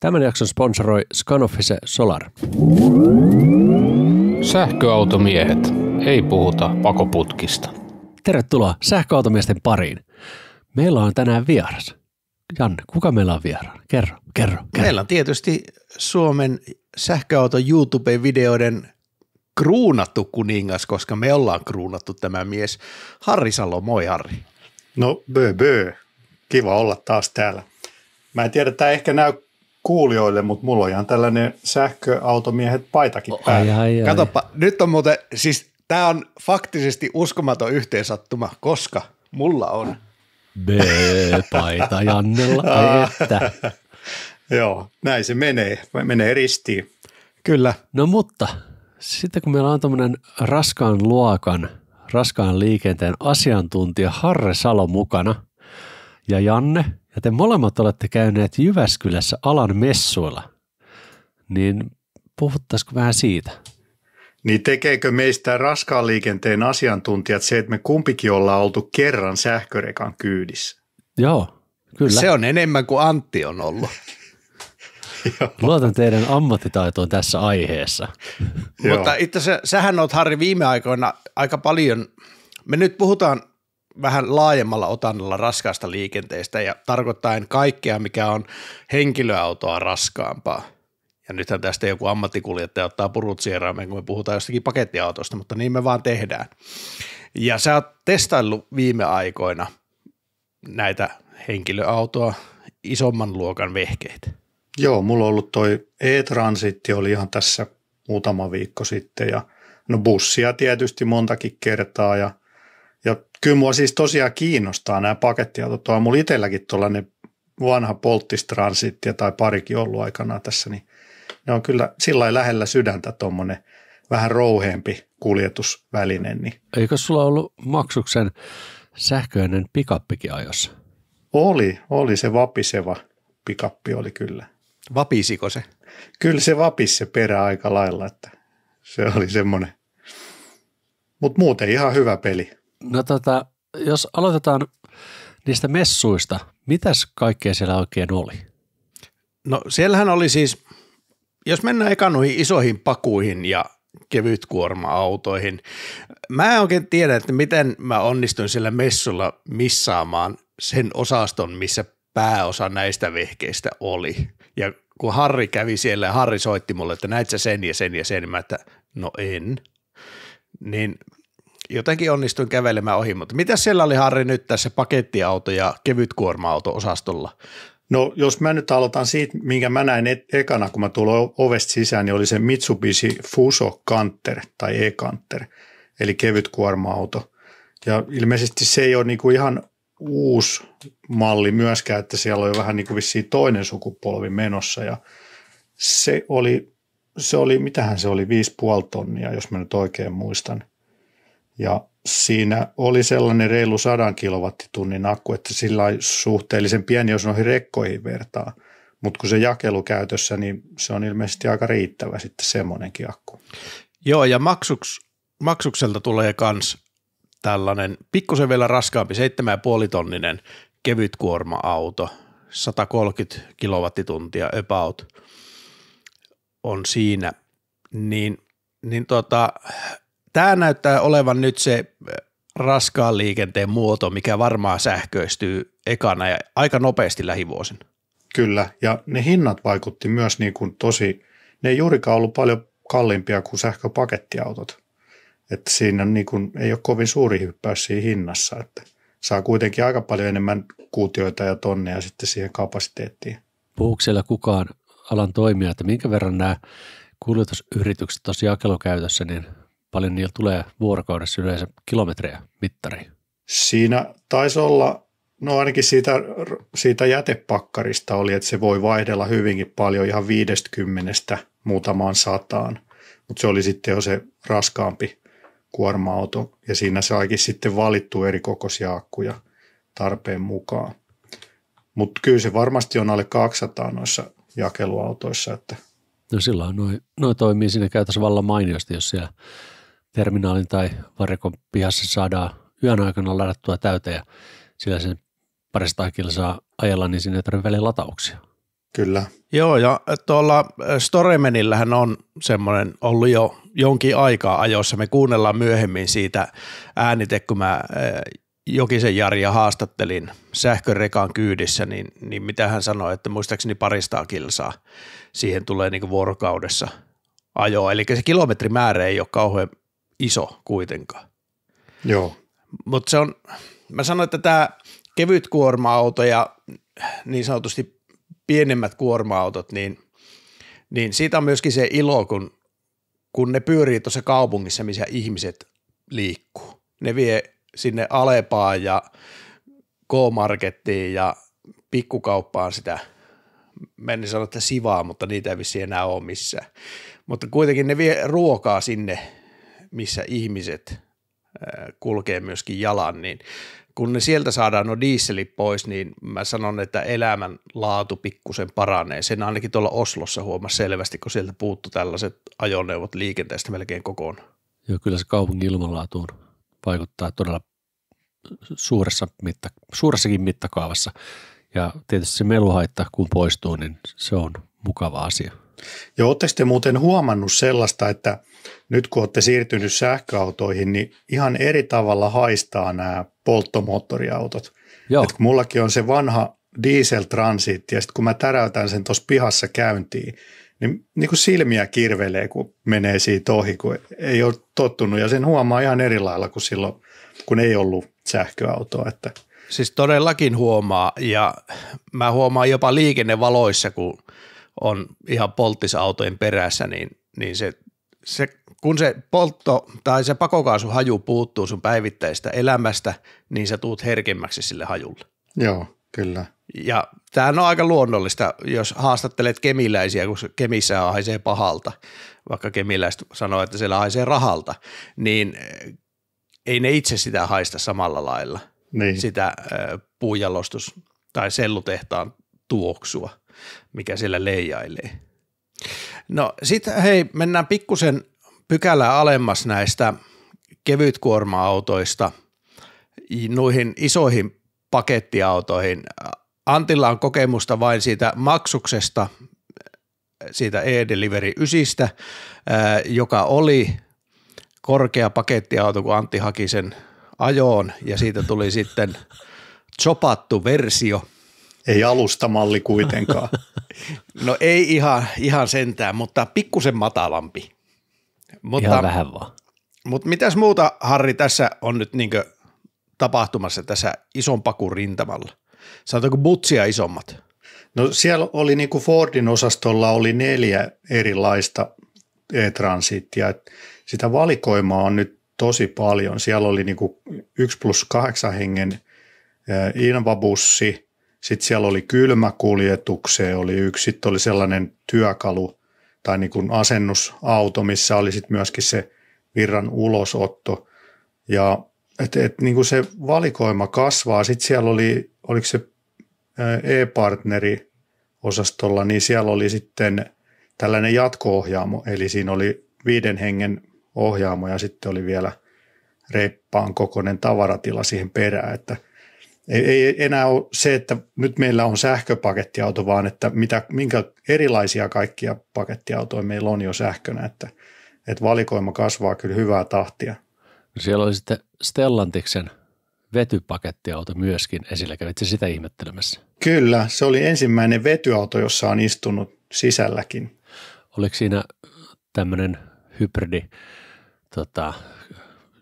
Tämän jakson sponsoroi Scanoffice Solar. Sähköautomiehet, ei puhuta pakoputkista. Tervetuloa sähköautomiesten pariin. Meillä on tänään vieras. Janne, kuka meillä on vieraana? Kerro. Meillä on tietysti Suomen sähköauto YouTube-videoiden kruunattu kuningas, koska me ollaan kruunattu tämä mies. Harri Salo, moi Harri. No bö. Kiva olla taas täällä. Mä en tiedä, tämä ehkä näy kuulijoille, mutta mulla on ihan tällainen sähköautomiehet paitakin päällä. Ai. Katoppa, nyt on muuten, siis tää on faktisesti uskomaton yhteensattuma, koska mulla on. B-paita Jannella, ai että. Joo, näin se menee ristiin. Kyllä. No mutta, sitten kun meillä on tommonen raskaan liikenteen asiantuntija Harri Salo mukana ja Janne, ja te molemmat olette käyneet Jyväskylässä alan messuilla, niin puhuttaisiko vähän siitä? Niin tekeekö meistä raskaan liikenteen asiantuntijat se, että me kumpikin ollaan oltu kerran sähkörekan kyydissä? Joo, kyllä. Se on enemmän kuin Antti on ollut. Luotan teidän ammattitaitoon tässä aiheessa. Mutta itse asiassa sähän oot Harri viime aikoina aika paljon, me nyt puhutaan vähän laajemmalla otannalla raskaasta liikenteestä ja tarkoittaen kaikkea, mikä on henkilöautoa raskaampaa. Ja nythän tästä joku ammattikuljettaja ottaa purut sieraameen, kun me puhutaan jostakin pakettiautosta, mutta niin me vaan tehdään. Ja sä oot testaillut viime aikoina näitä henkilöautoa, isomman luokan vehkeitä. Joo, mulla on ollut toi e-transitti, oli ihan tässä muutama viikko sitten ja no bussia tietysti montakin kertaa ja kyllä mua siis tosiaan kiinnostaa nämä pakettiautot. On mulla itselläkin tuollainen vanha polttistransitti tai parikin ollut aikanaan tässä, niin ne on kyllä sillä lailla lähellä sydäntä tuommoinen vähän rouheempi kuljetusväline. Niin. Eikö sulla ollut maksuksen sähköinen pikappikin ajossa? Oli se vapiseva pikappi oli kyllä. Vapisiko se? Kyllä se vapisi se perä aika lailla, että se oli semmoinen, mutta muuten ihan hyvä peli. No jos aloitetaan niistä messuista, mitäs kaikkea siellä oikein oli? No siellähän oli siis, jos mennään eka noihin isoihin pakuihin ja kevytkuorma-autoihin, mä en oikein tiedä, että miten mä onnistuin siellä messulla missaamaan sen osaston, missä pääosa näistä vehkeistä oli. Ja kun Harri kävi siellä ja Harri soitti mulle, että näit sä sen ja sen ja sen, mä että no en, niin jotenkin onnistuin kävelemään ohi, mutta mitä siellä oli Harri nyt tässä pakettiauto- ja kevytkuorma-auto-osastolla? No jos mä nyt aloitan siitä, minkä mä näin ekana, kun mä tulin ovesta sisään, niin oli se Mitsubishi Fuso Canter tai E-Canter, eli kevytkuorma-auto. Ja ilmeisesti se ei ole niinku ihan uusi malli myöskään, että siellä on jo vähän niin kuin vissiin toinen sukupolvi menossa ja se oli mitähän se oli, 5,5 tonnia, jos mä nyt oikein muistan. Ja siinä oli sellainen reilu 100 kilowattitunnin akku, että sillä on suhteellisen pieni, jos noihin rekkoihin vertaa. Mutta kun se jakelukäytössä, niin se on ilmeisesti aika riittävä sitten semmoinenkin akku. Joo, ja maksukselta tulee kans tällainen pikkusen vielä raskaampi 7,5 tonninen kevytkuorma-auto, 130 kilowattituntia about on siinä, niin tämä näyttää olevan nyt se raskaan liikenteen muoto, mikä varmaan sähköistyy ekana ja aika nopeasti lähivuosina. Kyllä, ja ne hinnat vaikutti myös niin kuin ne ei juurikaan ollut paljon kalliimpia kuin sähköpakettiautot. Että siinä niin kuin, ei ole kovin suuri hyppäys siinä hinnassa, että saa kuitenkin aika paljon enemmän kuutioita ja tonneja sitten siihen kapasiteettiin. Puhuuko siellä kukaan alan toimija, että minkä verran nämä kuljetusyritykset tuossa jakelukäytössä, niin paljon niillä tulee vuorokaudessa yleensä kilometrejä mittariin? Siinä taisi olla, no ainakin siitä jätepakkarista oli, että se voi vaihdella hyvinkin paljon ihan 50 muutamaan sataan, mutta se oli sitten jo se raskaampi kuorma-auto ja siinä saikin sitten valittu eri kokoisia akkuja tarpeen mukaan. Mutta kyllä se varmasti on alle 200 noissa jakeluautoissa. Että. No silloin noi toimii siinä käytössä vallan mainiosti, jos siellä terminaalin tai varikon pihassa saadaan yön aikana ladattua täyteen ja sillä sen 200 kilsaa ajella, niin sinne ei tarvitse väliin latauksia. Kyllä. Joo, ja tuolla Storemenillähän on semmoinen ollut jo jonkin aikaa ajoissa. Me kuunnellaan myöhemmin siitä äänite, kun mä Jokisen Jaria haastattelin sähkörekan kyydissä, niin mitä hän sanoi, että muistaakseni 200 kilsaa siihen tulee niin kuin vuorokaudessa ajoa. Eli se kilometrimäärä ei ole kauhean iso kuitenkaan. Joo. Mutta se on, mä sanoin, että tämä kevyt kuorma-auto ja niin sanotusti pienemmät kuorma-autot, niin siitä on myöskin se ilo, kun ne pyörii tuossa kaupungissa, missä ihmiset liikkuu. Ne vie sinne Alepaan ja K-markettiin ja pikkukauppaan sitä, mä en sano, että sivaa, mutta niitä ei vissiin enää ole missään. Mutta kuitenkin ne vie ruokaa sinne, missä ihmiset kulkee myöskin jalan, niin kun ne sieltä saadaan no dieselit pois, niin mä sanon, että elämän laatu pikkusen paranee. Sen ainakin tuolla Oslossa huomasi selvästi, kun sieltä puuttu tällaiset ajoneuvot liikenteestä melkein kokonaan. Joo, kyllä se kaupungin ilmanlaatuun vaikuttaa todella suuressakin mittakaavassa. Ja tietysti se meluhaitta, kun poistuu, niin se on mukava asia. Joo, ootteko te muuten huomannut sellaista, että nyt kun olette siirtynyt sähköautoihin, niin ihan eri tavalla haistaa nämä polttomoottoriautot. Joo. Et kun mullakin on se vanha diesel transit ja sitten kun mä täräytän sen tuossa pihassa käyntiin, niin kuin silmiä kirvelee, kun menee siitä ohi, kun ei ole tottunut ja sen huomaa ihan eri lailla kuin silloin, kun ei ollut sähköautoa. Että. Siis todellakin huomaa ja mä huomaan jopa liikennevaloissa, kun on ihan polttisautojen perässä, niin se kun se poltto tai se pakokaasuhaju puuttuu sun päivittäistä elämästä, niin sä tuut herkemmäksi sille hajulle. Joo, kyllä. Ja tämähän on aika luonnollista, jos haastattelet kemiläisiä, kun Kemissä haisee pahalta, vaikka kemiläiset sanoo, että siellä haisee rahalta, niin ei ne itse sitä haista samalla lailla, niin. Sitä puujalostus- tai sellutehtaan tuoksua, mikä siellä leijailee. No sitten hei, mennään pikkusen pykälää alemmas näistä kevytkuorma-autoista noihin isoihin pakettiautoihin. Antilla on kokemusta vain siitä maksuksesta, siitä e-delivery 9, joka oli korkea pakettiauto, kun Antti haki sen ajoon ja siitä tuli sitten chopattu versio. Ei alustamalli kuitenkaan. No ei ihan sentään, mutta pikkusen matalampi. Mutta, ihan vähän vaan. Mutta mitäs muuta, Harri, tässä on nyt niinkö tapahtumassa tässä ison pakun rintamalla? Sanotaanko butsia isommat? No siellä oli niin kuin Fordin osastolla oli 4 erilaista e-transittia. Sitä valikoimaa on nyt tosi paljon. Siellä oli niin kuin 1+8 hengen invabussi. Sitten siellä oli kylmäkuljetukseen oli yksi, sitten oli sellainen työkalu tai niin kuin asennusauto, missä oli sitten myöskin se virran ulosotto. Ja niin kuin se valikoima kasvaa. Sitten siellä oli, oliko se e-partneri osastolla, niin siellä oli sitten tällainen jatko-ohjaamo, eli siinä oli 5 hengen ohjaamo ja sitten oli vielä reippaan kokoinen tavaratila siihen perään, että ei enää ole se, että nyt meillä on sähköpakettiauto, vaan että minkä erilaisia kaikkia pakettiautoja meillä on jo sähkönä, että valikoima kasvaa kyllä hyvää tahtia. Siellä oli sitten Stellantiksen vetypakettiauto myöskin esillä. Kävitse sitä ihmettelemässä? Kyllä, se oli ensimmäinen vetyauto, jossa on istunut sisälläkin. Oliko siinä tämmöinen hybridi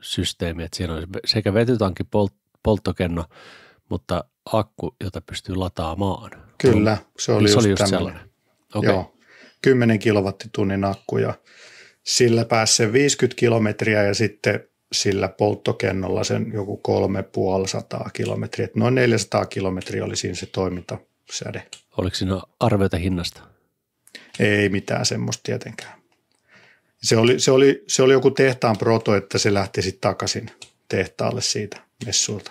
systeemi, että siinä oli sekä vetytankki, polttokenno, mutta akku, jota pystyy lataamaan? Kyllä, se oli just sellainen. Okay. Joo, 10 kilowattitunnin akku ja sillä pääsi sen 50 kilometriä ja sitten sillä polttokennolla sen joku 350 kilometriä. Noin 400 kilometriä oli siinä se toimintasäde. Oliko siinä arvioita hinnasta? Ei mitään semmoista tietenkään. Se oli joku tehtaan proto, että se lähti sitten takaisin tehtaalle siitä messuilta.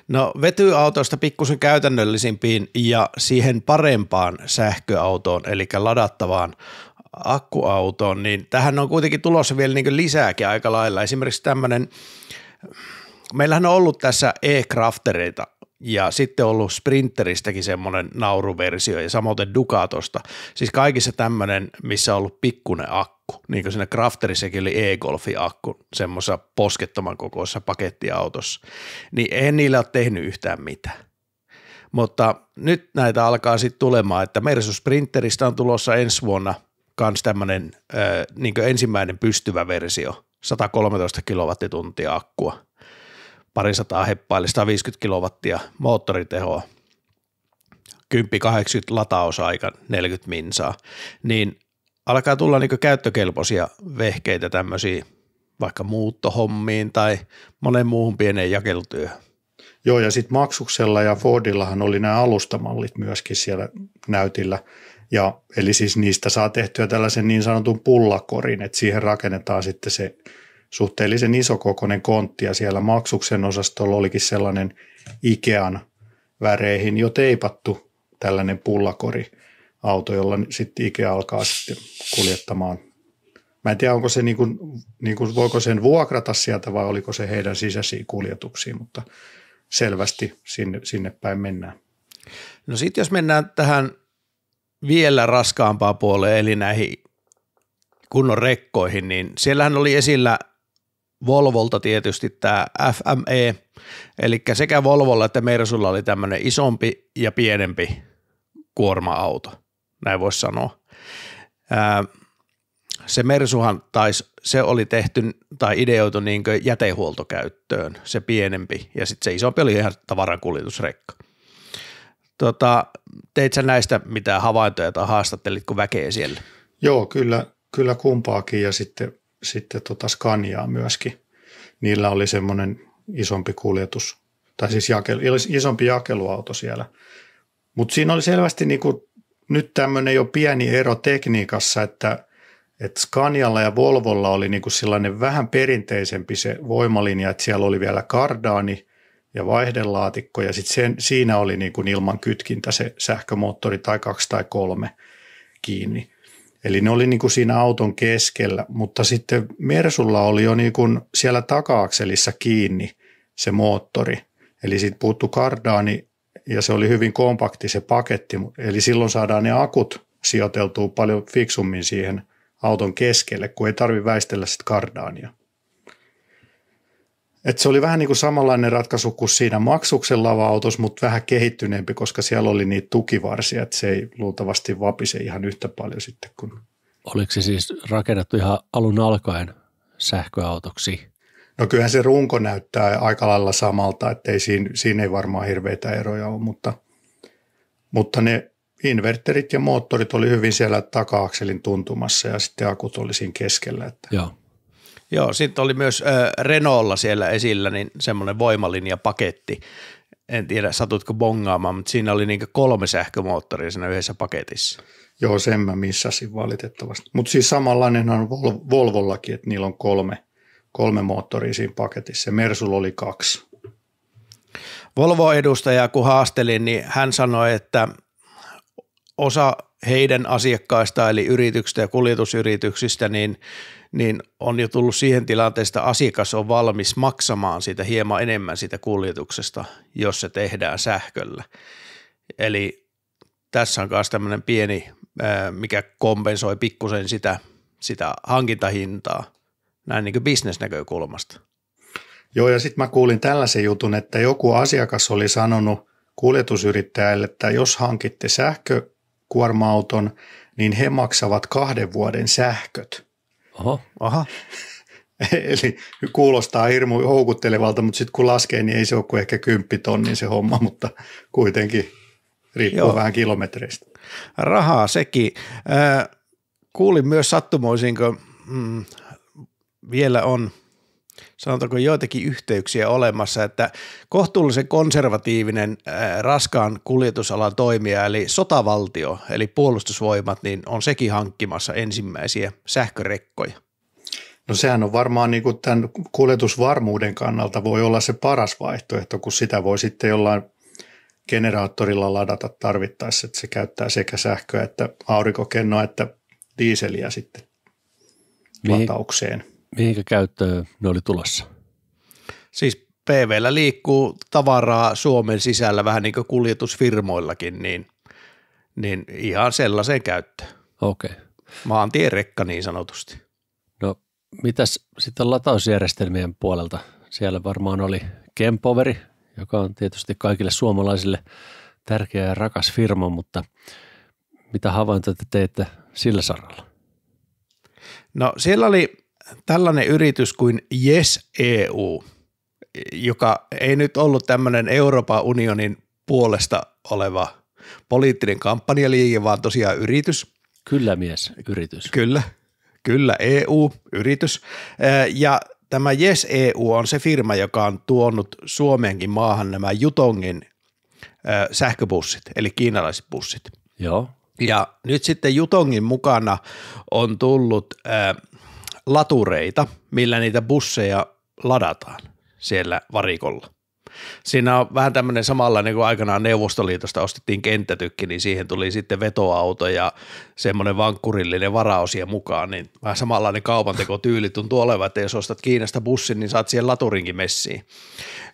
No vetyautoista pikkusen käytännöllisimpiin ja siihen parempaan sähköautoon, eli ladattavaan akkuautoon, niin tähän on kuitenkin tulossa vielä niin kuin lisääkin aika lailla. Esimerkiksi tämmöinen, meillähän on ollut tässä e-craftereita ja sitten on ollut Sprinteristäkin semmoinen nauruversio ja samoin Ducatosta. Siis kaikissa tämmöinen, missä on ollut pikkuinen akku, niin kuin siinä Crafterissakin oli e-Golfin akku semmoisessa poskettoman kokoisessa pakettiautossa, niin eihän niillä ole tehnyt yhtään mitään. Mutta nyt näitä alkaa sitten tulemaan, että Mersu Sprinteristä on tulossa ensi vuonna kans tämmöinen niin kuin ensimmäinen pystyvä versio, 113 kilowattituntia akkua, parisataa heppaille, 150 kilowattia moottoritehoa, 10-80 latausaika, 40 minsaa, niin alkaa tulla niin kuin käyttökelpoisia vehkeitä tämmöisiä vaikka muuttohommiin tai monen muuhun pieneen jakelutyöhön. Joo, ja sitten Maxuksella ja Fordillahan oli nämä alustamallit myöskin siellä näytillä, ja eli siis niistä saa tehtyä tällaisen niin sanotun pullakorin, että siihen rakennetaan sitten se suhteellisen isokokoinen kontti, ja siellä Maxuksen osastolla olikin sellainen Ikean väreihin jo teipattu tällainen pullakoriauto, jolla sitten Ikea alkaa sitten kuljettamaan. Mä en tiedä, onko se voiko sen vuokrata sieltä vai oliko se heidän sisäisiä kuljetuksia, mutta selvästi sinne päin mennään. No sitten jos mennään tähän vielä raskaampaan puoleen, eli näihin kunnon rekkoihin, niin siellähän oli esillä Volvolta tietysti tämä FME, eli sekä Volvolla että Mersulla oli tämmöinen isompi ja pienempi kuorma-auto, näin voisi sanoa. Se Mersuhan se oli tehty tai ideoitu niin kuin jätehuoltokäyttöön, se pienempi, ja sitten se isompi oli ihan tavarankuljetusrekka. Teit sä näistä mitään havaintoja tai haastattelitko väkeä siellä? Joo, kyllä kumpaakin, ja sitten Scaniaa myöskin. Niillä oli semmoinen isompi kuljetus, tai siis isompi jakeluauto siellä. Mutta siinä oli selvästi niinku nyt tämmöinen jo pieni ero tekniikassa, että Scanialla ja Volvolla oli niinku sellainen vähän perinteisempi se voimalinja, että siellä oli vielä kardaani ja vaihdelaatikko, ja sitten siinä oli niinku ilman kytkintä se sähkömoottori tai 2 tai 3 kiinni. Eli ne oli niinku siinä auton keskellä, mutta sitten Mersulla oli jo niinku siellä taka-akselissa kiinni se moottori. Eli siitä puuttui kardaani ja se oli hyvin kompakti se paketti, eli silloin saadaan ne akut sijoiteltua paljon fiksummin siihen auton keskelle, kun ei tarvitse väistellä sitä kardaania. Et se oli vähän niin kuin samanlainen ratkaisu kuin siinä Maxuksen lava-autossa, mutta vähän kehittyneempi, koska siellä oli niitä tukivarsia, että se ei luultavasti vapise ihan yhtä paljon sitten kuin. Oliko se siis rakennettu ihan alun alkaen sähköautoksi? No kyllähän se runko näyttää aika lailla samalta, että siinä ei varmaan hirveitä eroja ole, mutta ne inverterit ja moottorit oli hyvin siellä taka-akselin tuntumassa ja sitten akut oli siinä keskellä. Että. Joo, sitten oli myös Renaultlla siellä esillä niin semmoinen voimalinjapaketti. En tiedä, satutko bongaamaan, mutta siinä oli niinku 3 sähkömoottoria siinä yhdessä paketissa. Joo, sen mä missasin valitettavasti. Mutta siis samanlainenhan on Volvollakin, että niillä on 3 moottoria siinä paketissa. Ja Mersulla oli 2. Volvo-edustajaa kun haastelin, niin hän sanoi, että osa heidän asiakkaista eli yrityksistä ja kuljetusyrityksistä niin on jo tullut siihen tilanteesta, että asiakas on valmis maksamaan siitä hieman enemmän siitä kuljetuksesta, jos se tehdään sähköllä. Eli tässä on myös tämmöinen pieni, mikä kompensoi pikkusen sitä hankintahintaa näin niin kuin bisnesnäkökulmasta. Joo, ja sitten mä kuulin tällaisen jutun, että joku asiakas oli sanonut kuljetusyrittäjälle, että jos hankitte sähkökuorma-auton, niin he maksavat 2 vuoden sähköt. Aha. Eli kuulostaa hirmu houkuttelevalta, mutta sitten kun laskee, niin ei se ole kuin ehkä 10 000 se homma, mutta kuitenkin riippuu vähän kilometreistä. Rahaa sekin. Kuulin myös sattumoisin, kun vielä on sanotaanko joitakin yhteyksiä olemassa, että kohtuullisen konservatiivinen raskaan kuljetusalan toimija eli sotavaltio eli puolustusvoimat niin on sekin hankkimassa ensimmäisiä sähkörekkoja. No sehän on varmaan niin kuin tämän kuljetusvarmuuden kannalta voi olla se paras vaihtoehto, kun sitä voi sitten jollain generaattorilla ladata tarvittaessa, että se käyttää sekä sähköä että aurinkokennoa että diiseliä sitten lataukseen. Mihinkä käyttöön ne oli tulossa? Siis PV:llä liikkuu tavaraa Suomen sisällä vähän niin kuin kuljetusfirmoillakin, niin ihan sellaiseen käyttöön. Okei. Maantierekka niin sanotusti. No mitäs sitten latausjärjestelmien puolelta? Siellä varmaan oli Kempoveri, joka on tietysti kaikille suomalaisille tärkeä ja rakas firma, mutta mitä havaintoja te teitte sillä saralla? No siellä oli tällainen yritys kuin Yes EU, joka ei nyt ollut tämmöinen Euroopan unionin puolesta oleva poliittinen kampanjaliike, vaan tosiaan yritys. Kyllä mies, yritys. Kyllä EU-yritys. Ja tämä Yes EU on se firma, joka on tuonut Suomeenkin maahan nämä Jutongin sähköbussit, eli kiinalaiset bussit. Joo. Ja nyt sitten Jutongin mukana on tullut latureita, millä niitä busseja ladataan siellä varikolla. Siinä on vähän tämmöinen samanlainen kuin aikanaan Neuvostoliitosta ostettiin kenttätykki, niin siihen tuli sitten vetoauto ja semmoinen vankkurillinen varaosia mukaan, niin vähän samanlainen kaupantekotyyli tuntuu olevan, että jos ostat Kiinasta bussin, niin saat siihen laturinkin messiin.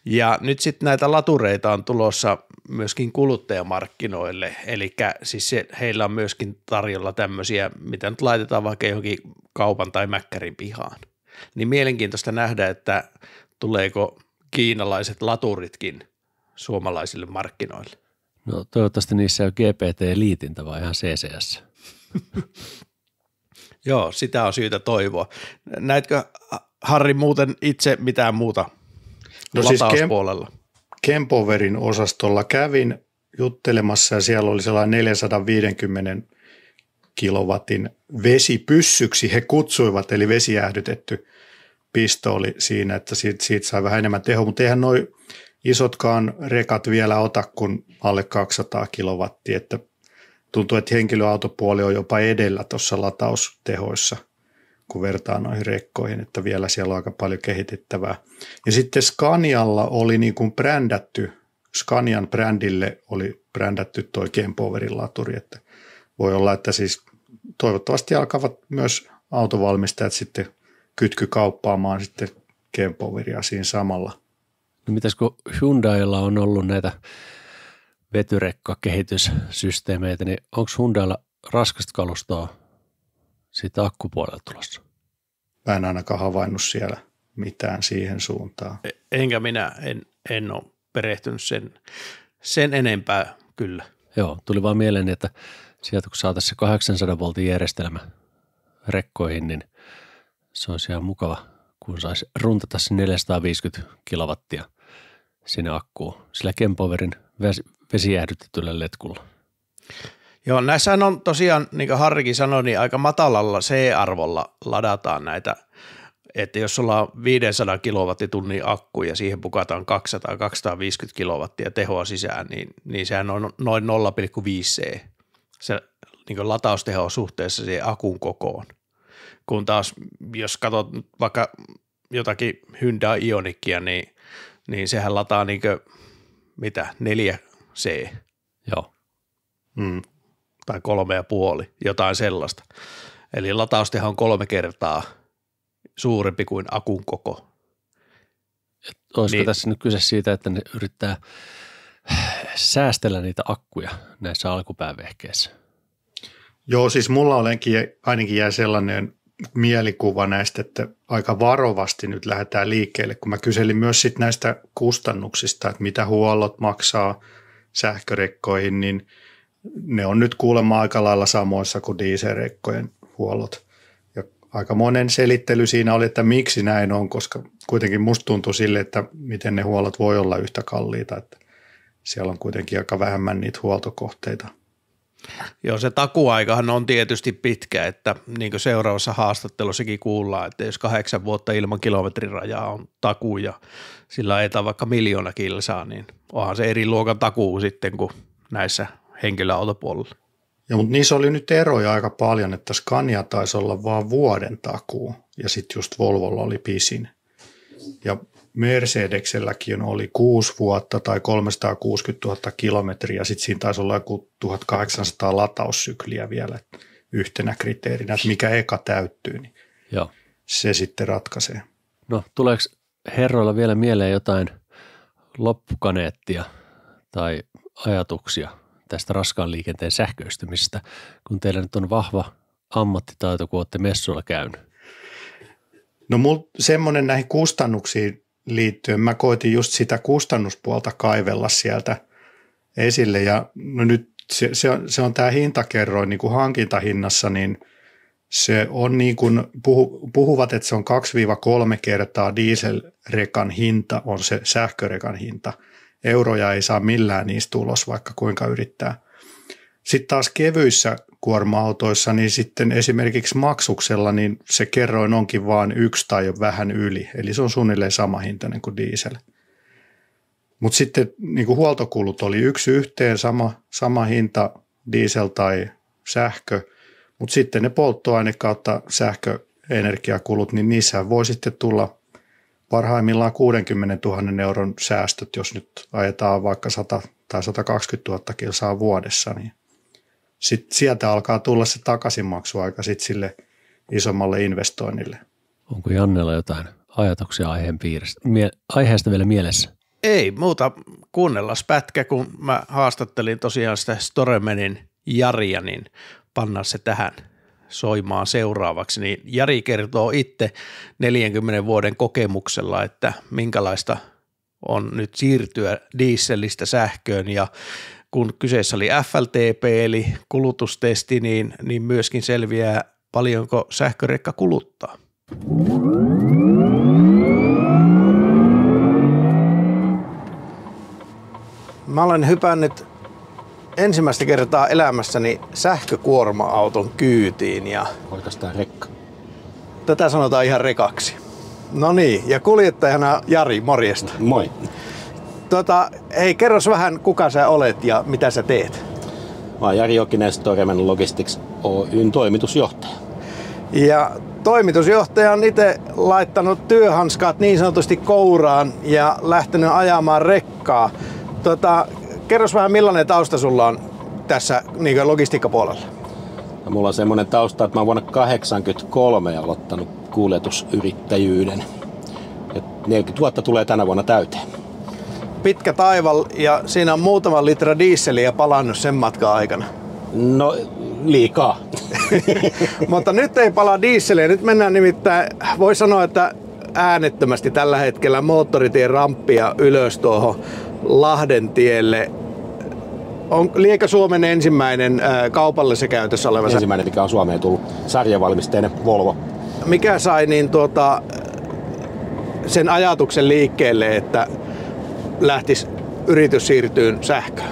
Ja nyt sitten näitä latureita on tulossa myöskin kuluttajamarkkinoille, eli siis heillä on myöskin tarjolla tämmöisiä, mitä nyt laitetaan vaikka johonkin kaupan tai mäkkärin pihaan. Niin mielenkiintoista nähdä, että tuleeko kiinalaiset laturitkin suomalaisille markkinoille. No toivottavasti niissä on GPT-liitintä vai ihan CCS. Joo, sitä on syytä toivoa. Näetkö, Harri, muuten itse mitään muuta latauspuolella? Siis Kempoverin osastolla kävin juttelemassa ja siellä oli sellainen 450 kilowatin vesipyssyksi he kutsuivat, eli vesijäähdytetty pistooli siinä, että siitä sai vähän enemmän tehoa, mutta eihän noi isotkaan rekat vielä ota kuin alle 200 kilowattia, että tuntuu, että henkilöautopuoli on jopa edellä tuossa lataustehoissa, kun vertaa noihin rekkoihin, että vielä siellä on aika paljon kehitettävää. Ja sitten Scanialla oli niin kuin brändätty, Scanian brändille oli brändätty toi Kempoverin laturi, että voi olla, että siis toivottavasti alkavat myös autovalmistajat sitten kytkykauppaamaan sitten Kempoveria siinä samalla. No mitäs kun Hyundailla on ollut näitä vetyrekkakehityssysteemeitä, niin onko Hyundailla raskasta kalustoa siitä akkupuolella tulossa? Mä en ainakaan havainnut siellä mitään siihen suuntaan. Enkä minä en ole perehtynyt sen enempää kyllä. Joo, tuli vaan mieleen, että sieltä kun saataisiin se 800 voltin järjestelmä rekkoihin, niin se olisi ihan mukava, kun saisi runtata se 450 kilowattia sinne akkuun, sillä Kempoverin vesijäähdytetyllä letkulla. Joo, näissä on tosiaan, niin kuin Harrikin sanoi, niin aika matalalla C-arvolla ladataan näitä, että jos ollaan 500 kilowattitunnin akku ja siihen pukataan 200-250 kilowattia tehoa sisään, niin sehän on noin 0,5 C, se niin latausteho suhteessa siihen akun kokoon. Kun taas, jos katsot vaikka jotakin Hyundai Ioniqia, niin sehän lataa 4 C. Joo. Tai 3,5, jotain sellaista. Eli latausteho on 3 kertaa suurempi kuin akun koko. Olisiko tässä nyt kyse siitä, että ne yrittää säästellä niitä akkuja näissä alkupäävehkeissä? Joo, siis mulla ainakin jää sellainen mielikuva näistä, että aika varovasti nyt lähdetään liikkeelle, kun mä kyselin myös sit näistä kustannuksista, että mitä huollot maksaa sähkörekkoihin, niin ne on nyt kuulemma aika lailla samoissa kuin dieselrekkojen huollot. Ja aika monen selittely siinä oli, että miksi näin on, koska kuitenkin musta tuntuu sille, että miten ne huollot voi olla yhtä kalliita, että siellä on kuitenkin aika vähemmän niitä huoltokohteita. Joo, se takuaikahan on tietysti pitkä, että niin kuin seuraavassa haastattelussakin kuullaan, että jos 8 vuotta ilman kilometrirajaa on takuu ja sillä ajetaan vaikka 1 miljoona kilsaa, niin onhan se eri luokan takuu sitten kuin näissä henkilöautopuolella. Ja, mutta niissä oli nyt eroja aika paljon, että Scania taisi olla vaan vuoden takuu ja sitten just Volvolla oli pisin. Ja Mercedekselläkin oli 6 vuotta tai 360 000 kilometriä, sitten siinä taisi olla joku 1800 lataussykliä vielä yhtenä kriteerinä, että mikä eka täyttyy, niin Joo. se sitten ratkaisee. No tuleeko herroilla vielä mieleen jotain loppukaneettia tai ajatuksia tästä raskaan liikenteen sähköistymisestä, kun teillä nyt on vahva ammattitaito, kun olette messuilla käynyt? No mulla semmoinen näihin kustannuksiin liittyen, mä koitin just sitä kustannuspuolta kaivella sieltä esille ja no nyt se on tämä hintakerroin niin kuin hankintahinnassa, niin se on niin kuin, puhuvat, että se on 2-3 kertaa dieselrekan hinta on se sähkörekan hinta. Euroja ei saa millään niistä ulos, vaikka kuinka yrittää. Sitten taas kevyissä kuorma-autoissa, niin sitten esimerkiksi maksuksella, niin se kerroin onkin vain 1 tai vähän yli. Eli se on suunnilleen sama hintainen kuin diesel. Mutta sitten niin kuin huoltokulut oli 1:1 sama hinta diesel tai sähkö. Mutta sitten ne polttoaine kautta sähköenergiakulut, niin niissä voi sitten tulla parhaimmillaan 60 000 euron säästöt, jos nyt ajetaan vaikka 100 tai 120 000 kilsaa vuodessa, niin sitten sieltä alkaa tulla se takaisinmaksuaika sitten sille isommalle investoinnille. Onko Jannella jotain ajatuksia aiheesta vielä mielessä? Ei muuta, kuunnellaan pätkä, kun mä haastattelin tosiaan sitä Storemenin Jaria, niin pannaan se tähän soimaan seuraavaksi. Niin Jari kertoo itse 40 vuoden kokemuksella, että minkälaista on nyt siirtyä dieselistä sähköön, ja kun kyseessä oli FLTP eli kulutustesti, niin myöskin selviää paljonko sähkörekka kuluttaa. Mä olen hypännyt ensimmäistä kertaa elämässäni sähkökuorma-auton kyytiin. Ja oikas tää rekka? Tätä sanotaan ihan rekaksi. No niin, ja kuljettajana Jari, morjesta. Moi. Hei, kerros vähän kuka sä olet ja mitä sä teet. Mä oon Jari Jokinen, Storeman Logistics Oyn toimitusjohtaja. Ja toimitusjohtaja on itse laittanut työhanskaat niin sanotusti kouraan ja lähtenyt ajamaan rekkaa. Kerros vähän, millainen tausta sulla on tässä niin logistiikkapuolella? Ja mulla on semmoinen tausta, että mä oon vuonna 1983 aloittanut kuljetusyrittäjyyden. Ja 40 vuotta tulee tänä vuonna täyteen. Pitkä taival ja siinä on muutama litra dieseliä palannut sen matkan aikana. No liikaa. Mutta nyt ei palaa dieseliä. Nyt mennään nimittäin, voi sanoa, että äänettömästi tällä hetkellä moottoritien ramppia ylös tuohon Lahdentielle. Liekö Suomen ensimmäinen kaupallisessa käytössä oleva? Ensimmäinen, mikä on Suomeen tullut sarjavalmisteinen Volvo. Mikä sai sen ajatuksen liikkeelle, että lähtisi yritys siirtyyn sähköön?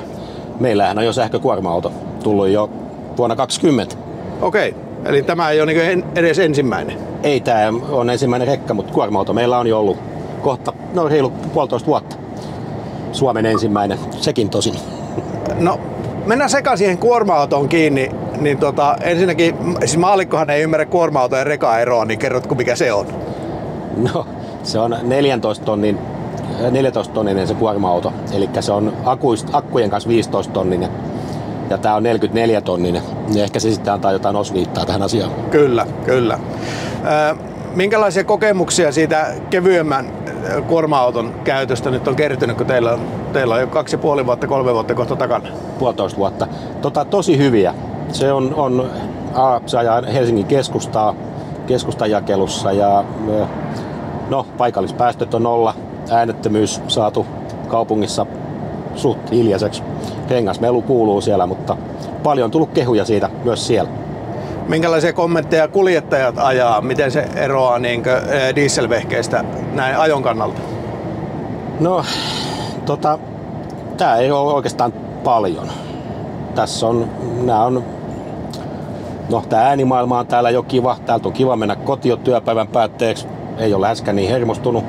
Meillähän on jo sähkökuorma-auto tullut jo vuonna 2020. Okei, eli tämä ei ole edes ensimmäinen. Ei, tämä on ensimmäinen rekka, mutta kuorma-auto meillä on jo ollut kohta reilu 1,5 vuotta. Suomen ensimmäinen, sekin tosin. No, mennään sekaan siihen kuorma-autoon kiinni. Niin ensinnäkin, siis maallikkohan ei ymmärrä kuorma-auton ja rekan eroa, niin kerrotko mikä se on? No, se on 14 tonninen se kuorma-auto, eli se on akkujen kanssa 15 tonninen ja tämä on 44 tonninen, niin ehkä se sitten antaa jotain osviittaa tähän asiaan. Kyllä, kyllä. Minkälaisia kokemuksia siitä kevyemmän kuorma-auton käytöstä nyt on kertynyt, kun teillä on jo 2,5 vuotta, 3 vuotta kohta takana? 1,5 vuotta. Tosi hyviä. Se se ajaa Helsingin keskustan jakelussa ja paikallispäästöt on 0. Äänettömyys saatu kaupungissa suht hiljaiseksi. Rengasmelu kuuluu siellä, mutta paljon on tullut kehuja siitä myös siellä. Minkälaisia kommentteja kuljettajat ajaa? Miten se eroaa dieselvehkeistä näin ajon kannalta? No, tää ei ole oikeastaan paljon. Tässä on, tää äänimaailma on täällä jo kiva. Täältä on kiva mennä kotiin työpäivän päätteeksi. Ei ole läheskään niin hermostunut.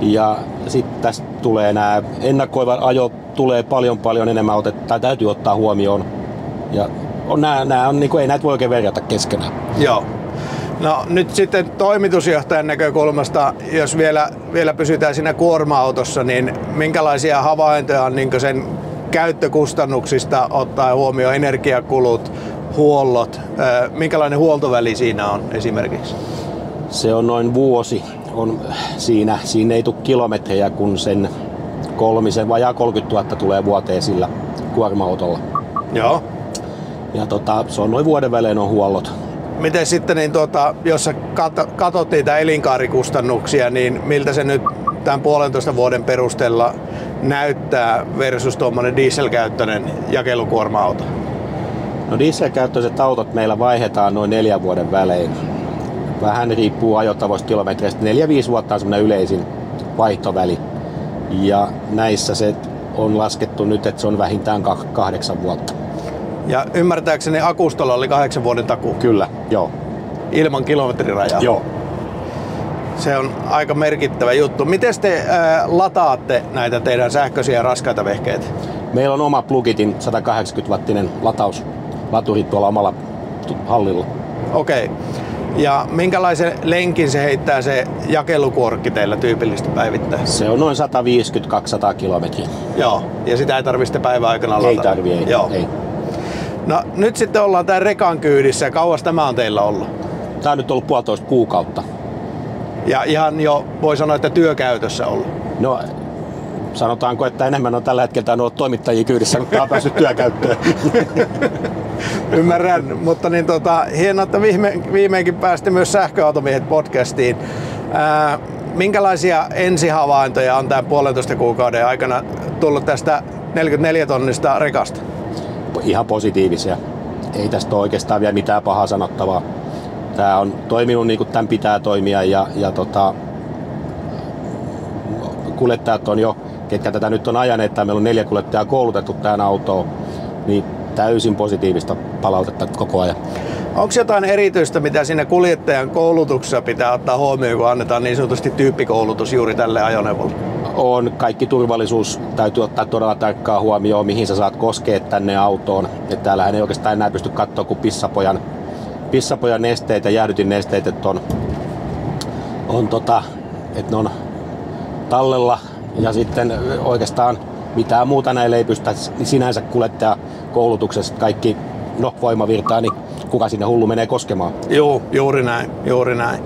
Ja sitten tästä tulee ennakoiva ajo, tulee paljon enemmän täytyy ottaa huomioon. Ja nämä on ei näitä voi oikein verrata keskenään. Joo. No nyt sitten toimitusjohtajan näkökulmasta, jos vielä pysytään siinä kuorma-autossa, niin minkälaisia havaintoja on sen käyttökustannuksista ottaa huomioon energiakulut, huollot, minkälainen huoltoväli siinä on esimerkiksi? Se on noin vuosi. Siinä ei tule kilometrejä, kun sen vajaa 30 000 tulee vuoteen sillä kuorma-autolla. Joo. Ja se on noin vuoden välein on huollot. Miten sitten, niin jos sä katot niitä elinkaarikustannuksia, niin miltä se nyt tämän 1,5 vuoden perusteella näyttää versus tuommoinen dieselkäyttöinen jakelukuorma-auto? No dieselkäyttöiset autot meillä vaihdetaan noin 4 vuoden välein. Vähän riippuu ajotavoista kilometreistä. 4-5 vuotta on semmoinen yleisin vaihtoväli. Ja näissä se on laskettu nyt, että se on vähintään 8 vuotta. Ja ymmärtääkseni akustolla oli 8 vuoden takuu. Kyllä, joo. Ilman kilometrirajaa. Joo. Se on aika merkittävä juttu. Miten te lataatte näitä teidän sähköisiä raskaita vehkeitä? Meillä on oma Plugitin 180-wattinen latauslaturi tuolla omalla hallilla. Okei. Ja minkälaisen lenkin se heittää se jakelukuorkki teillä tyypillistä päivittäin? Se on noin 150-200 kilometriä. Joo, ja sitä ei tarvitse päivän aikana ladata. Ei tarvii, Joo. ei. No nyt sitten ollaan tää rekan kyydissä. Kauas tämä on teillä ollut? Tää on nyt ollut 1,5 kuukautta. Ja ihan jo voi sanoa, että työkäytössä ollut. No sanotaanko, että enemmän on tällä hetkellä ollut toimittajia kyydissä, kun tää on päässyt työkäyttöön. Ymmärrän, mutta niin hienoa, että viimeinkin pääsitte myös Sähköautomiehet podcastiin. Minkälaisia ensihavaintoja on tämän 1,5 kuukauden aikana tullut tästä 44 tonnista rekasta? Ihan positiivisia. Ei tästä ole oikeastaan vielä mitään pahaa sanottavaa. Tää on toiminut niin kuin tämän pitää toimia ja kuljettajat on jo, ketkä tätä nyt on ajaneet, tai meillä on 4 kuljettajaa koulutettu tähän autoon, niin täysin positiivista palautetta koko ajan. Onko jotain erityistä, mitä siinä kuljettajan koulutuksessa pitää ottaa huomioon, kun annetaan niin sanotusti tyyppikoulutus juuri tälle ajoneuvolle? On kaikki turvallisuus täytyy ottaa todella tarkkaan huomioon, mihin sä saat koskea tänne autoon. Et täällähän ei oikeastaan enää pysty katsoa kuin pissapojan nesteet ja jäähdytinnesteet, että että ne on tallella ja sitten oikeastaan mitään muuta näille ei pystytä sinänsä kuljettajakoulutuksessa kaikki voimavirtaa, niin kuka sinne hullu menee koskemaan. Joo, juuri näin.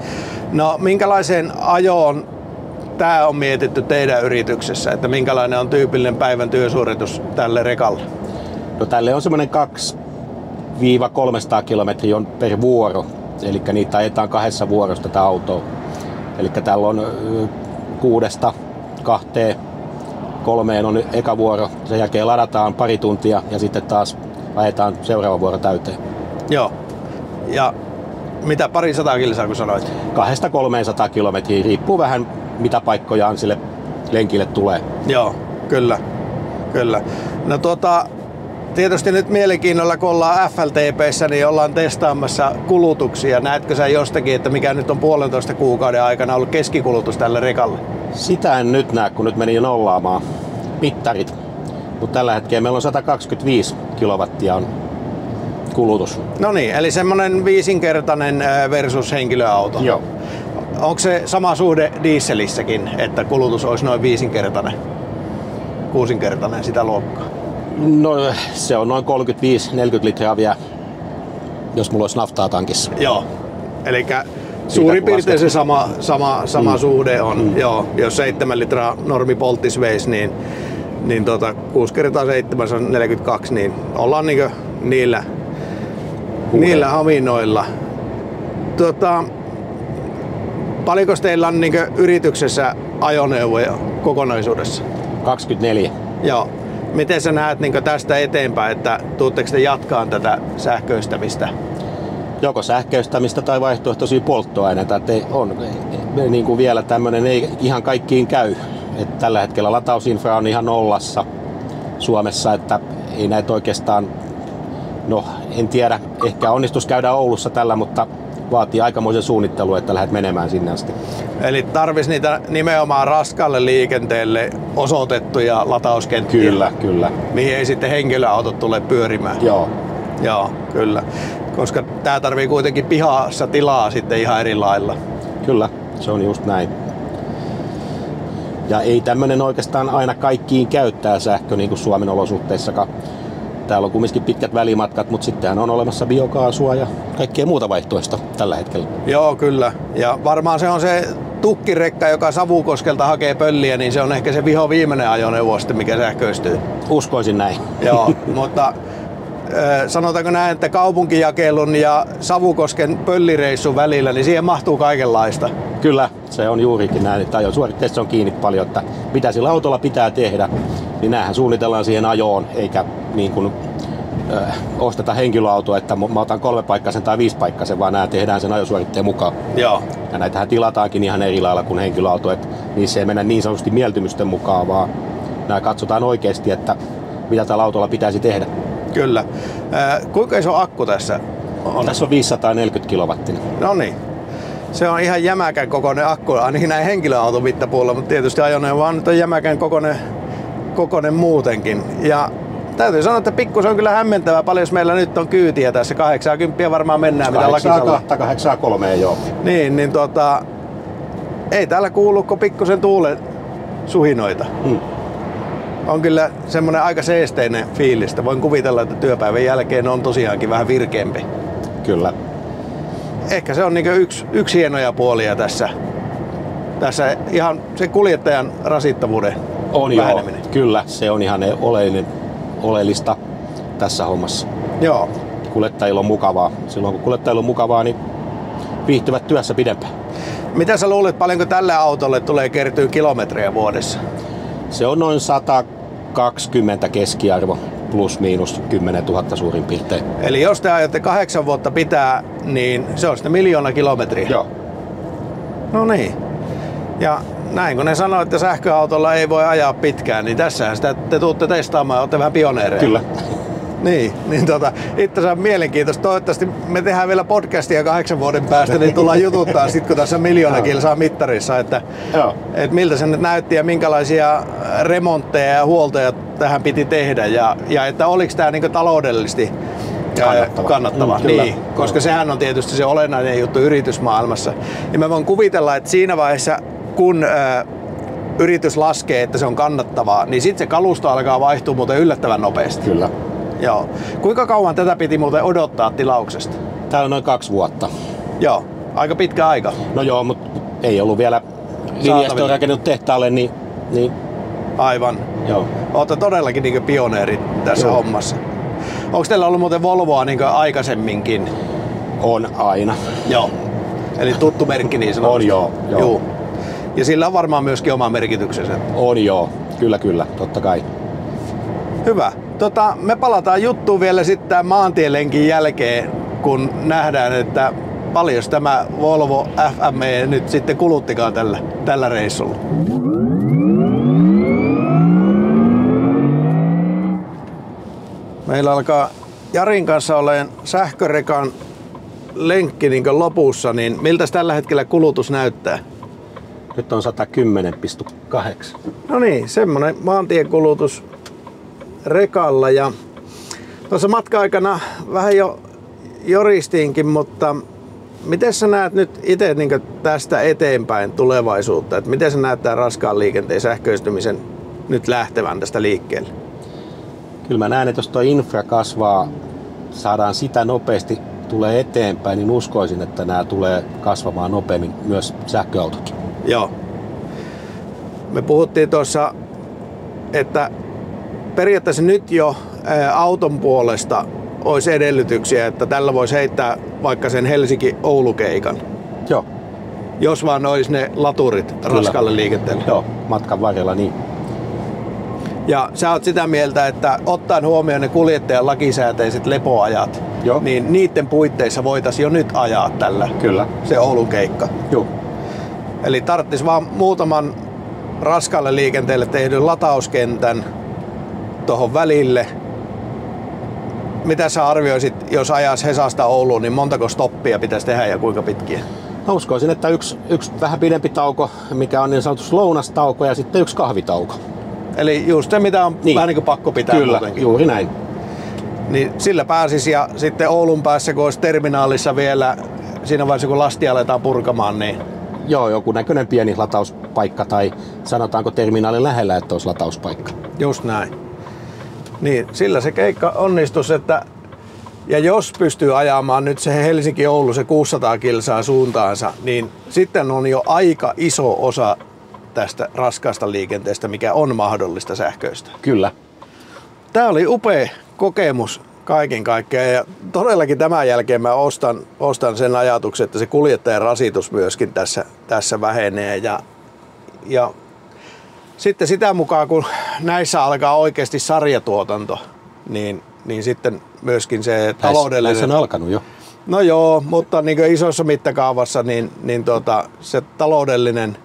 No minkälaiseen ajoon tämä on mietitty teidän yrityksessä, että minkälainen on tyypillinen päivän työsuoritus tälle rekalle? No tälle on semmoinen 200-300 kilometriä on per vuoro, eli niitä ajetaan 2 vuorosta tätä autoa. Eli täällä on 6-2-3 on eka vuoro, sen jälkeen ladataan pari tuntia ja sitten taas ajetaan seuraava vuoro täyteen. Joo, ja mitä 200 kilsaa kun sanoit? 200-300 kilometriä, riippuu vähän mitä paikkojaan sille lenkille tulee. Joo, kyllä. No tietysti nyt mielenkiinnolla, kun ollaan FLTP:ssä, niin ollaan testaamassa kulutuksia. Näetkö sä jostakin, että mikä nyt on 1,5 kuukauden aikana ollut keskikulutus tälle rekalle? Sitä en nyt näe, kun nyt meni jo nollaamaan mittarit. Mutta tällä hetkellä meillä on 125 kilowattia on kulutus. No niin, eli semmoinen 5-kertainen versus henkilöauto. Joo. Onko se sama suhde dieselissäkin, että kulutus olisi noin 5-kertainen, 6-kertainen sitä luokkaa? No se on noin 35-40 litraa vielä, jos mulla olisi naftaa tankissa. Joo, eli suurin piirtein se sama suhde on. Joo, jos 7 litraa normi polttis veisi, niin 6 kertaa 7 on 42, niin ollaan niinkö niillä haminoilla. Paljonko teillä on niinkö yrityksessä ajoneuvoja kokonaisuudessa? 24. Joo. Miten sä näet niinkö tästä eteenpäin, että tuutteko te jatkaa tätä sähköistämistä? Joko sähköistämistä tai vaihtoehtoisia polttoaineita. Niin kuin vielä tämmöinen ei ihan kaikkiin käy. Että tällä hetkellä latausinfra on ihan nollassa Suomessa, että ei näitä oikeastaan, en tiedä, ehkä onnistus käydä Oulussa tällä, mutta vaatii aikamoisen suunnittelua, että lähdet menemään sinne asti. Eli tarvisi niitä nimenomaan raskaalle liikenteelle osoitettuja latauskenttiä. Kyllä. Mihin ei sitten henkilöautot tule pyörimään. Joo, kyllä. Koska tää tarvii kuitenkin pihassa tilaa sitten ihan eri lailla. Kyllä, se on just näin. Ja ei tämmönen oikeastaan aina kaikkiin käyttää sähkö niin kuin Suomen olosuhteissakaan. Täällä on kumminkin pitkät välimatkat, mutta sittenhän on olemassa biokaasua ja kaikkea muuta vaihtoehtoista tällä hetkellä. Joo, kyllä. Ja varmaan se on se tukkirekka, joka Savukoskelta hakee pölliä, niin se on ehkä se vihoviimeinen ajoneuvo sitten, mikä sähköistyy. Uskoisin näin. Joo, mutta sanotaanko näin, että kaupunkijakelun ja Savukosken pöllireissun välillä, niin siihen mahtuu kaikenlaista. Kyllä, se on juurikin näin, että ajosuoritteessa on kiinni paljon, että mitä sillä autolla pitää tehdä, niin näähän suunnitellaan siihen ajoon, eikä niin kuin osteta henkilöautoa, että mä otan 3-paikkaisen tai 5-paikkaisen, vaan nämä tehdään sen ajosuoritteen mukaan. Joo. Ja näitähän tilataankin ihan eri lailla kuin henkilöauto, että niissä ei mennä niin sanotusti mieltymysten mukaan, vaan nämä katsotaan oikeasti, että mitä tällä autolla pitäisi tehdä. Kyllä. Kuinka iso akku tässä on? Tässä on 540 kilowattinen. No niin. Se on ihan jämäkän kokoinen akku, ainakin näin henkilöauton mittapuolella, mutta tietysti ajoneuvo on nyt jämäkän kokoinen muutenkin. Ja täytyy sanoa, että pikkusen on kyllä hämmentävää paljon, jos meillä nyt on kyytiä tässä. 80 varmaan mennään, mitä laki sanoo. 83, joo. Niin ei täällä kuulu kuin pikkusen tuulen suhinoita. On kyllä semmoinen aika seesteinen fiilistä. Voin kuvitella, että työpäivän jälkeen on tosiaankin vähän virkeämpi. Kyllä. Ehkä se on niin yksi hienoja puolia tässä ihan se kuljettajan rasittavuuden on väheneminen. Joo, kyllä. Se on ihan oleellista tässä hommassa. Joo. Kuljettajilla on mukavaa. Silloin kun kuljettajilla on mukavaa, niin viihtyvät työssä pidempään. Mitä sä luulet, paljonko tälle autolle tulee kertyä kilometrejä vuodessa? Se on noin 120 keskiarvo plus miinus 10 000 suurin piirtein. Eli jos te ajatte 8 vuotta pitää, niin se on sitten 1 000 000 kilometriä. Joo. No niin. Ja näin kun ne sanoo, että sähköautolla ei voi ajaa pitkään, niin tässähän sitä te tuutte testaamaan ja olette vähän pioneereja. Kyllä. Niin itse on mielenkiintoista. Toivottavasti me tehdään vielä podcastia 8 vuoden päästä, niin tullaan jututtaa sitten, kun tässä 1 000 000 kilsaa mittarissa, että miltä se nyt näytti ja minkälaisia remontteja ja huoltoja tähän piti tehdä ja että oliko tämä niinku taloudellisesti kannattava. Niin, koska sehän on tietysti se olennainen juttu yritysmaailmassa. Ja mä voin kuvitella, että siinä vaiheessa, kun yritys laskee, että se on kannattavaa, niin sitten se kalusto alkaa vaihtua muuten yllättävän nopeasti. Kyllä. Joo. Kuinka kauan tätä piti muuten odottaa tilauksesta? Tää on noin 2 vuotta. Joo, aika pitkä aika. No joo, mutta ei ollut vielä linjasta on rakennettu tehtaalle, niin... Aivan. Joo. Olette todellakin niin pioneerit tässä hommassa. Onko teillä ollut muuten Volvoa niin aikaisemminkin? On aina. Joo. Eli tuttu merkki niin sanotusti. On joo. Ja sillä on varmaan myöskin oma merkityksensä. On joo. Kyllä, totta kai. Hyvä. Me palataan juttuun vielä sitten maantielenkin jälkeen, kun nähdään, että paljon tämä Volvo FME nyt sitten kuluttikaan tällä reissulla. Meillä alkaa Jarin kanssa olemaan sähkörekan lenkki niin lopussa, niin miltä tällä hetkellä kulutus näyttää? Nyt on 110,8. No niin, semmoinen maantiekulutus rekalla ja tuossa matka-aikana vähän jo joristiinkin, mutta miten sä näet nyt itse niin tästä eteenpäin tulevaisuutta? Että miten sä näet tämän raskaan liikenteen sähköistymisen nyt lähtevän tästä liikkeelle? Kyllä mä näen, että jos tuo infra kasvaa, saadaan sitä nopeasti tulee eteenpäin, niin uskoisin, että nämä tulee kasvamaan nopeammin myös sähköautot. Joo. Me puhuttiin tuossa, että periaatteessa nyt jo auton puolesta olisi edellytyksiä, että tällä voisi heittää vaikka sen Helsinki-Oulu-keikan. Joo. Jos vaan olisi ne laturit raskaalle liikenteelle. Joo, matkan varrella niin. Ja sä oot sitä mieltä, että ottaen huomioon ne kuljettajan lakisääteiset lepoajat, niin niiden puitteissa voitaisiin jo nyt ajaa tällä se Oulun keikka. Joo. Eli tarvitsisi vaan muutaman raskaalle liikenteelle tehdyn latauskentän tuohon välille. Mitä sä arvioisit, jos ajaisi Hesasta Ouluun, niin montako stoppia pitäisi tehdä ja kuinka pitkiä? Mä uskoisin, että yksi vähän pidempi tauko, mikä on niin sanotus lounastauko ja sitten yksi kahvitauko. Eli just se, mitä on vähän niin kuin pakko pitää muutenkin. Kyllä, juuri näin. Niin sillä pääsisi ja sitten Oulun päässä, kun olisi terminaalissa vielä, siinä vaiheessa kun lastia aletaan purkamaan, niin... Joo, joku näköinen pieni latauspaikka tai sanotaanko terminaalin lähellä, että olisi latauspaikka. Just näin. Niin, sillä se keikka onnistuisi, että Ja jos pystyy ajamaan nyt se Helsinki-Oulu se 600 kilsaa suuntaansa, niin sitten on jo aika iso osa tästä raskaasta liikenteestä, mikä on mahdollista sähköistä. Kyllä. Tämä oli upea kokemus kaiken kaikkiaan ja todellakin tämän jälkeen mä ostan sen ajatuksen, että se kuljettajan rasitus myöskin tässä vähenee ja sitten sitä mukaan, kun näissä alkaa oikeasti sarjatuotanto, niin sitten myöskin se taloudellinen... Näissä on alkanut jo. No joo, mutta niin kuin isossa mittakaavassa niin se taloudellinen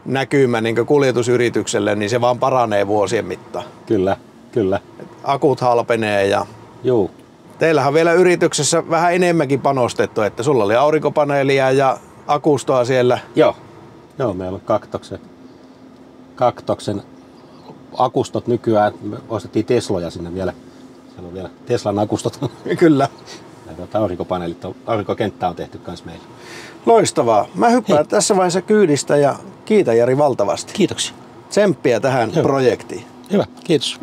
näkymä niin kuljetusyritykselle, niin se vaan paranee vuosien mittaan. Kyllä. Akut halpenee ja Joo. teillähän on vielä yrityksessä vähän enemmänkin panostettu, että sulla oli aurinkopaneelia ja akustoa siellä. Joo, meillä on Kaktoksen akustot nykyään. Me ostettiin Tesloja sinne vielä. Siellä on vielä Teslan akustot. Kyllä. Ja aurinkopaneelit, aurinkokenttä on tehty myös meillä. Loistavaa. Mä hyppään tässä vaiheessa kyydistä ja kiitän Jari valtavasti. Kiitoksia. Tsemppiä tähän projektiin. Hyvä, kiitos.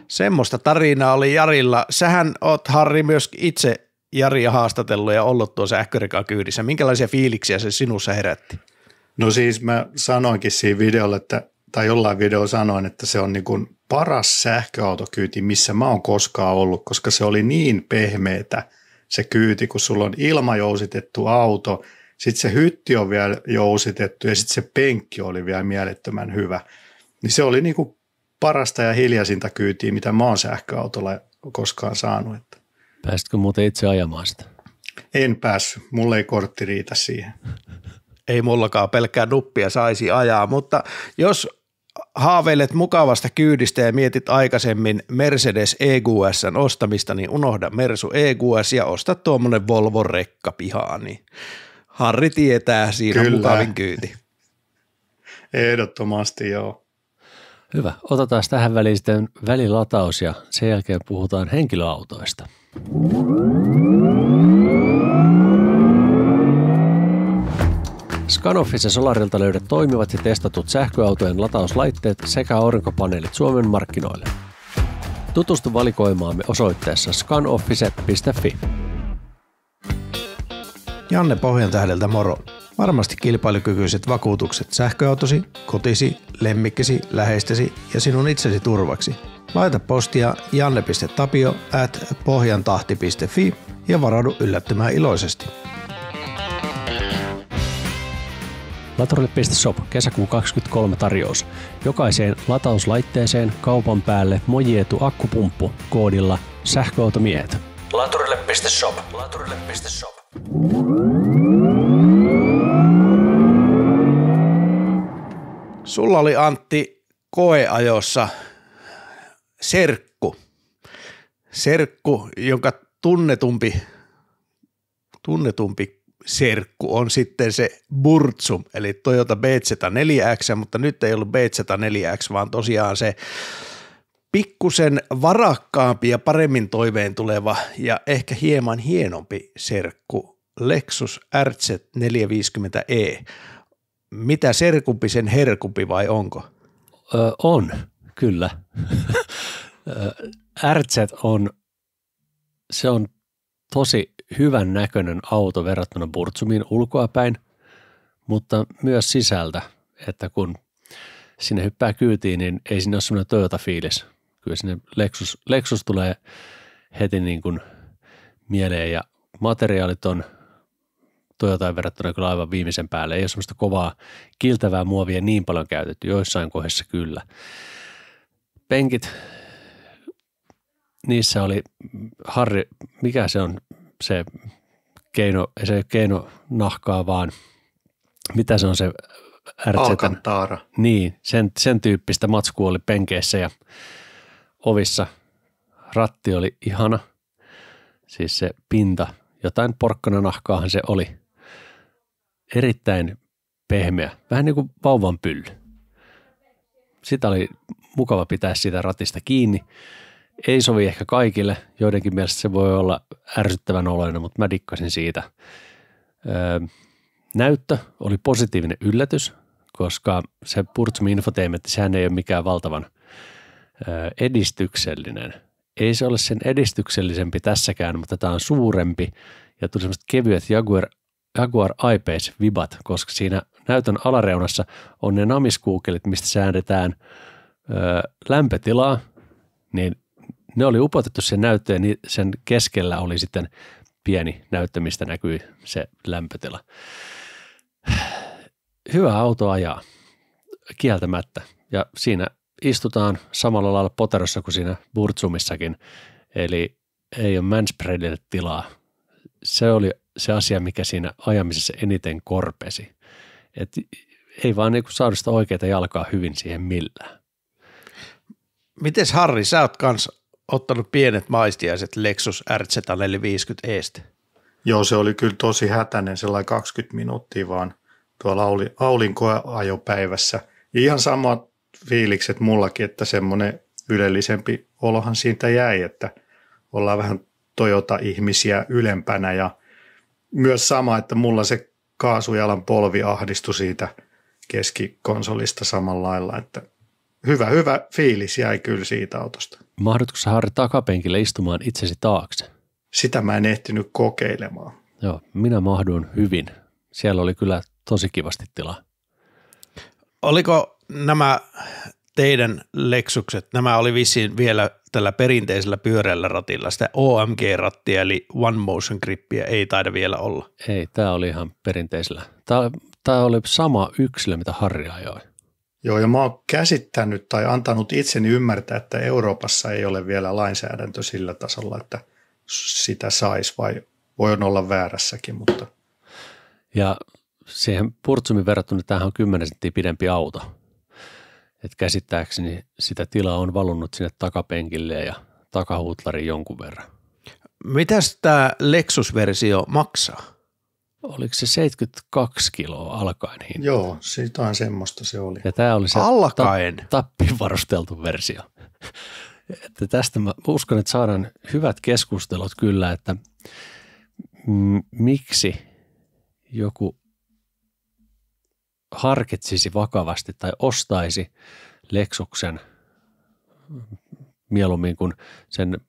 Semmoista tarinaa oli Jarilla. Sähän oot, Harri, myös itse Jaria haastatellut ja ollut tuossa sähkörekan kyydissä. Minkälaisia fiiliksiä se sinussa herätti? No siis mä sanoinkin siinä videolla, tai jollain videolla sanoin, että se on niin kuin paras sähköautokyyti, missä mä oon koskaan ollut, koska se oli niin pehmeätä se kyyti, kun sulla on ilmajousitettu auto, sitten se hytti on vielä jousitettu ja sitten se penkki oli vielä mielettömän hyvä. Niin se oli niin kuin parasta ja hiljaisinta kyytiä, mitä mä oon sähköautolla koskaan saanut. Pääsitkö muuten itse ajamaan sitä? En päässyt, mulle ei kortti riitä siihen. Ei mullakaan pelkkää nuppia saisi ajaa, mutta jos haaveilet mukavasta kyydistä ja mietit aikaisemmin Mercedes EQS:n ostamista, niin unohda Mersu EQS ja osta tuommoinen Volvo rekka pihaan, niin Harri tietää, siinä on mukavin kyyti. Ehdottomasti joo. Hyvä. Otetaan tähän väliin sitten välilataus ja sen jälkeen puhutaan henkilöautoista. Scanoffissa Solarilta löydät toimivat ja testatut sähköautojen latauslaitteet sekä aurinkopaneelit Suomen markkinoille. Tutustu valikoimaamme osoitteessa scanoffice.fi. Janne Pohjantähdeltä moro. Varmasti kilpailukykyiset vakuutukset sähköautosi, kotisi, lemmikkisi, läheistesi ja sinun itsesi turvaksi. Laita postia janne.tapio@pohjantahti.fi ja varaudu yllättymään iloisesti. Laturille.shop kesäkuun 23 tarjous. Jokaiseen latauslaitteeseen kaupan päälle Mojietu akkupumppu koodilla sähköautomiehet. Laturille.shop. Laturille.shop. Sulla oli, Antti, koeajossa serkku, jonka tunnetumpi serkku on sitten se Burzum, eli Toyota BZ4X, mutta nyt ei ollut BZ4X, vaan tosiaan se pikkusen varakkaampi ja paremmin toiveen tuleva ja ehkä hieman hienompi serkku Lexus RZ 450e. Mitä serkumpi sen herkumpi vai onko? On, kyllä. RZ on tosi hyvän näköinen auto verrattuna Burzumiin ulkoapäin, mutta myös sisältä, että kun sinne hyppää kyytiin, niin ei sinne ole semmoinen Toyota-fiilis. Kyllä sinne Lexus tulee heti niin kuin mieleen ja materiaalit on Toyotaan verrattuna kyllä aivan viimeisen päälle. Ei ole semmoista kovaa kiltävää muovia niin paljon käytetty, joissain kohdissa kyllä. Penkit, niissä oli, Harri, mikä se on se keino, ei se keinonahkaa, vaan mitä se on se RZ? Alcantara. Niin, sen tyyppistä matskua oli penkeissä ja ovissa. Ratti oli ihana, siis se pinta, jotain porkkananahkaahan se oli. Erittäin pehmeä, vähän niin kuin vauvan pylly. Sitä oli mukava pitää siitä ratista kiinni. Ei sovi ehkä kaikille, joidenkin mielestä se voi olla ärsyttävän oloinen, mutta mä dikkasin siitä. Näyttö oli positiivinen yllätys, koska se Burzum Infotainment, sehän ei ole mikään valtavan edistyksellinen. Ei se ole sen edistyksellisempi tässäkään, mutta tämä on suurempi ja tuli semmoiset kevyet Jaguar I-Pace-vibat, koska siinä näytön alareunassa on ne namiskuukelit, mistä säädetään lämpötilaa, niin ne oli upotettu sen näyttöön, niin sen keskellä oli sitten pieni näyttö, mistä näkyi se lämpötila. Hyvä auto ajaa, kieltämättä. Ja siinä istutaan samalla lailla poterossa kuin siinä Burzumissakin, eli ei ole manspreadille tilaa. Se oli se asia, mikä siinä ajamisessa eniten korpesi. Et ei vaan niinku saada sitä oikeaa jalkaa hyvin siihen millään. Mites Harri, sä oot kans ottanut pienet maistiaiset Lexus RZ450 Joo, se oli kyllä tosi hätäinen, sellainen 20 minuuttia vaan tuolla Aulin koeajopäivässä. Ihan samat fiilikset mullakin, että semmoinen ylellisempi olohan siitä jäi, että ollaan vähän Toyota-ihmisiä ylempänä ja myös sama, että mulla se kaasujalan polvi ahdistui siitä keskikonsolista samalla lailla, että hyvä fiilis jäi kyllä siitä autosta. Mahdutko sä, Harri, takapenkille istumaan itsesi taakse? Sitä mä en ehtinyt kokeilemaan. Joo, minä mahduin hyvin. Siellä oli kyllä tosi kivasti tilaa. Oliko nämä teidän Lexukset, nämä oli vissiin vielä tällä perinteisellä pyöreällä ratilla, sitä OMG-rattia eli One Motion Grippiä ei taida vielä olla. Ei, tämä oli ihan perinteisellä. Tämä oli sama yksilö, mitä Harri ajoi. Joo, ja mä oon käsittänyt tai antanut itseni ymmärtää, että Euroopassa ei ole vielä lainsäädäntö sillä tasolla, että sitä saisi, vai voi olla väärässäkin, mutta. Ja siihen Burzumin verrattuna tämähän on 10 senttiä pidempi auto. Et käsittääkseni sitä tilaa on valunut sinne takapenkille ja takahuutlariin jonkun verran. Mitäs tämä Lexus-versio maksaa? Oliko se 72 kiloa alkaen hinta? Joo, jotain semmoista se oli. Ja tämä oli se alkaen tappiin varusteltu versio. Että tästä mä uskon, että saadaan hyvät keskustelut kyllä, että miksi joku harkitsisi vakavasti tai ostaisi Lexuksen mieluummin kuin sen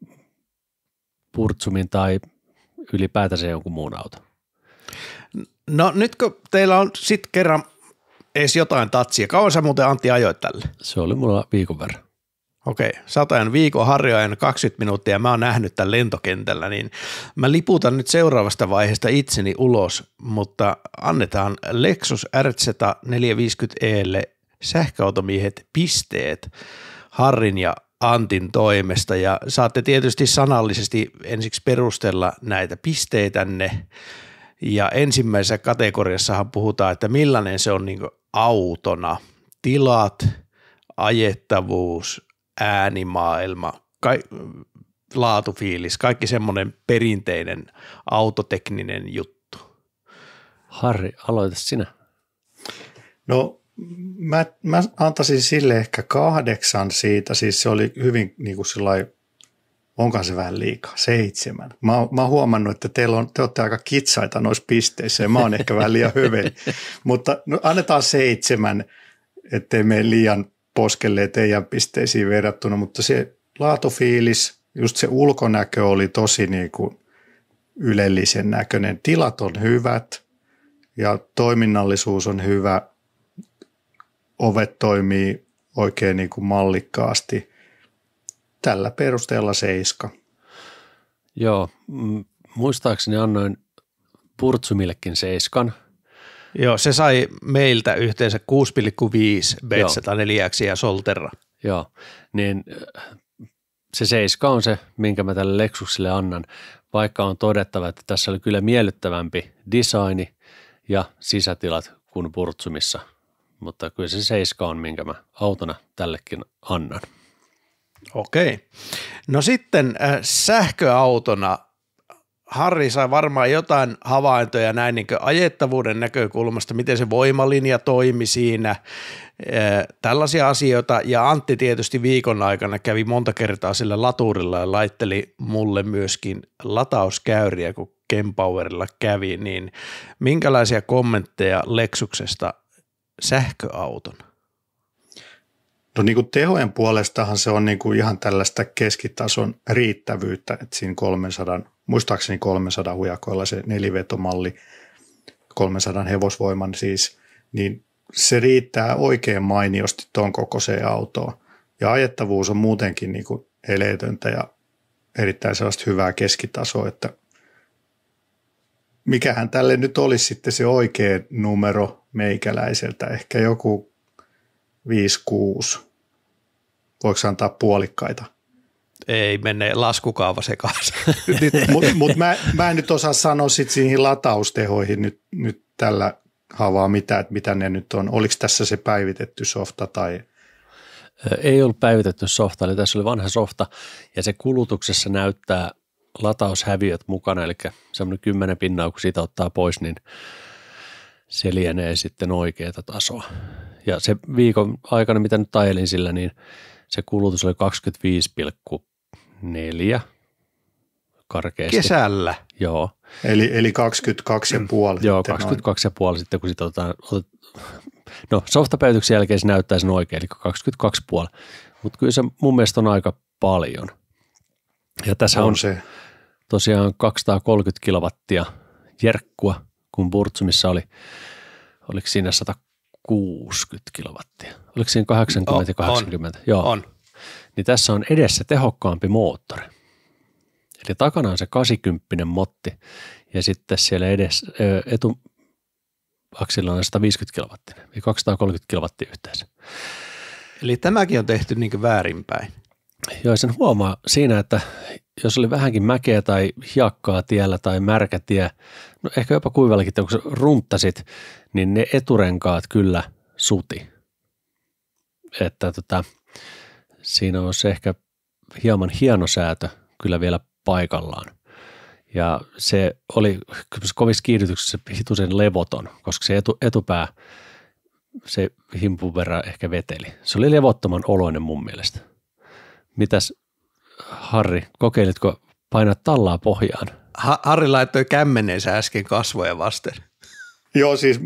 Burzumin tai ylipäätänsä jonkun muun auton. No nyt kun teillä on sitten kerran edes jotain tatsia, kauan sä muuten Antti ajoit tälle? Se oli mulla viikon verran. Okei, sä oot ajanut viikon, Harri on ajanut 20 minuuttia ja mä oon nähnyt tämän lentokentällä, niin mä liputan nyt seuraavasta vaiheesta itseni ulos, mutta annetaan Lexus RZ 450e:lle sähköautomiehet pisteet Harrin ja Antin toimesta ja saatte tietysti sanallisesti ensiksi perustella näitä pisteitänne ja ensimmäisessä kategoriassahan puhutaan, että millainen se on niin kuin autona, tilat, ajettavuus, äänimaailma, laatufiilis, kaikki semmoinen perinteinen autotekninen juttu. Harri, aloita sinä. No mä antaisin sille ehkä 8 siitä, siis se oli hyvin niin kuin sellainen, onkaan se vähän liikaa, 7. Mä oon huomannut, että te olette aika kitsaita noissa pisteissä ja mä oon ehkä vähän liian hyveli, mutta no, annetaan 7, ettei mene liian poskelleen teidän pisteisiin verrattuna, mutta se laatufiilis, just se ulkonäkö oli tosi niin kuin ylellisen näköinen. Tilat on hyvät ja toiminnallisuus on hyvä. Ovet toimii oikein niin kuin mallikkaasti. Tällä perusteella 7. Joo, muistaakseni annoin Burzumillekin 7. Joo, se sai meiltä yhteensä 6,5 B104 ja Solterra. Joo, niin se 7 on se, minkä mä tälle Lexukselle annan, vaikka on todettava, että tässä oli kyllä miellyttävämpi designi ja sisätilat kuin Burzumissa, mutta kyllä se 7 on, minkä mä autona tällekin annan. Okei. No sitten sähköautona Harri sai varmaan jotain havaintoja näin niin kuin ajettavuuden näkökulmasta, miten se voimalinja toimi siinä, tällaisia asioita. Ja Antti tietysti viikon aikana kävi monta kertaa sillä laturilla ja laitteli mulle myöskin latauskäyriä, kun Kempowerilla kävi. Niin minkälaisia kommentteja Lexuksesta sähköauton? No niin kuin tehojen puolestahan se on niin kuin ihan tällaista keskitason riittävyyttä, että siinä 300 hujakoilla se nelivetomalli, 300 hevosvoiman siis, niin se riittää oikein mainiosti tuon kokoiseen autoon. Ja ajettavuus on muutenkin niin kuin eleetöntä ja erittäin sellaista hyvää keskitasoa, että mikähän tälle nyt olisi sitten se oikea numero meikäläiseltä, ehkä joku 5-6. Voiko antaa puolikkaita? Ei mene laskukaava sekaisin. Mutta mä en nyt osaa sanoa sit siihen lataustehoihin nyt tällä havaa mitään, että mitä ne nyt on. Oliko tässä se päivitetty softa tai? Ei ollut päivitetty softa, eli tässä oli vanha softa ja se kulutuksessa näyttää lataushäviöt mukana, eli semmoinen 10 pinnaa, kun siitä ottaa pois, niin se lienee sitten oikeaa tasoa. Ja se viikon aikana, mitä nyt ajelin sillä, niin se kulutus oli 25,4 karkeasti. Kesällä? Joo. Eli 22,5. Joo, 22,5 sitten, kun sitä no softapäivityksen jälkeen se näyttää sen oikein, eli 22,5. Mutta kyllä se mun mielestä on aika paljon. Ja tässä on se tosiaan 230 kilowattia jerkkua, kun Burtsumissa oliko siinä 160 kilowattia? Oliko siinä 80 ja 80? Joo. On. Niin tässä on edessä tehokkaampi moottori. Eli takana on se 80 motti ja sitten siellä edessä etuaksilla on 150 kilowattia, eli 230 kilowattia yhteensä. Eli tämäkin on tehty niin kuin väärinpäin. Joo, sen huomaa siinä, että jos oli vähänkin mäkeä tai hiekkaa tiellä tai märkä tie, no ehkä jopa kuivallakin, kun sä runttasit, niin ne eturenkaat kyllä suti. Että siinä olisi ehkä hieman hienosäätö kyllä vielä paikallaan. Ja se oli kovissa kiihdytyksessä hitusen levoton, koska se etupää, se himpun verran ehkä veteli. Se oli levottoman oloinen mun mielestä. Mitäs Harri, kokeilitko painaa tallaa pohjaan? Harri laittoi kämmeneensä äsken kasvoja vasten. Joo, siis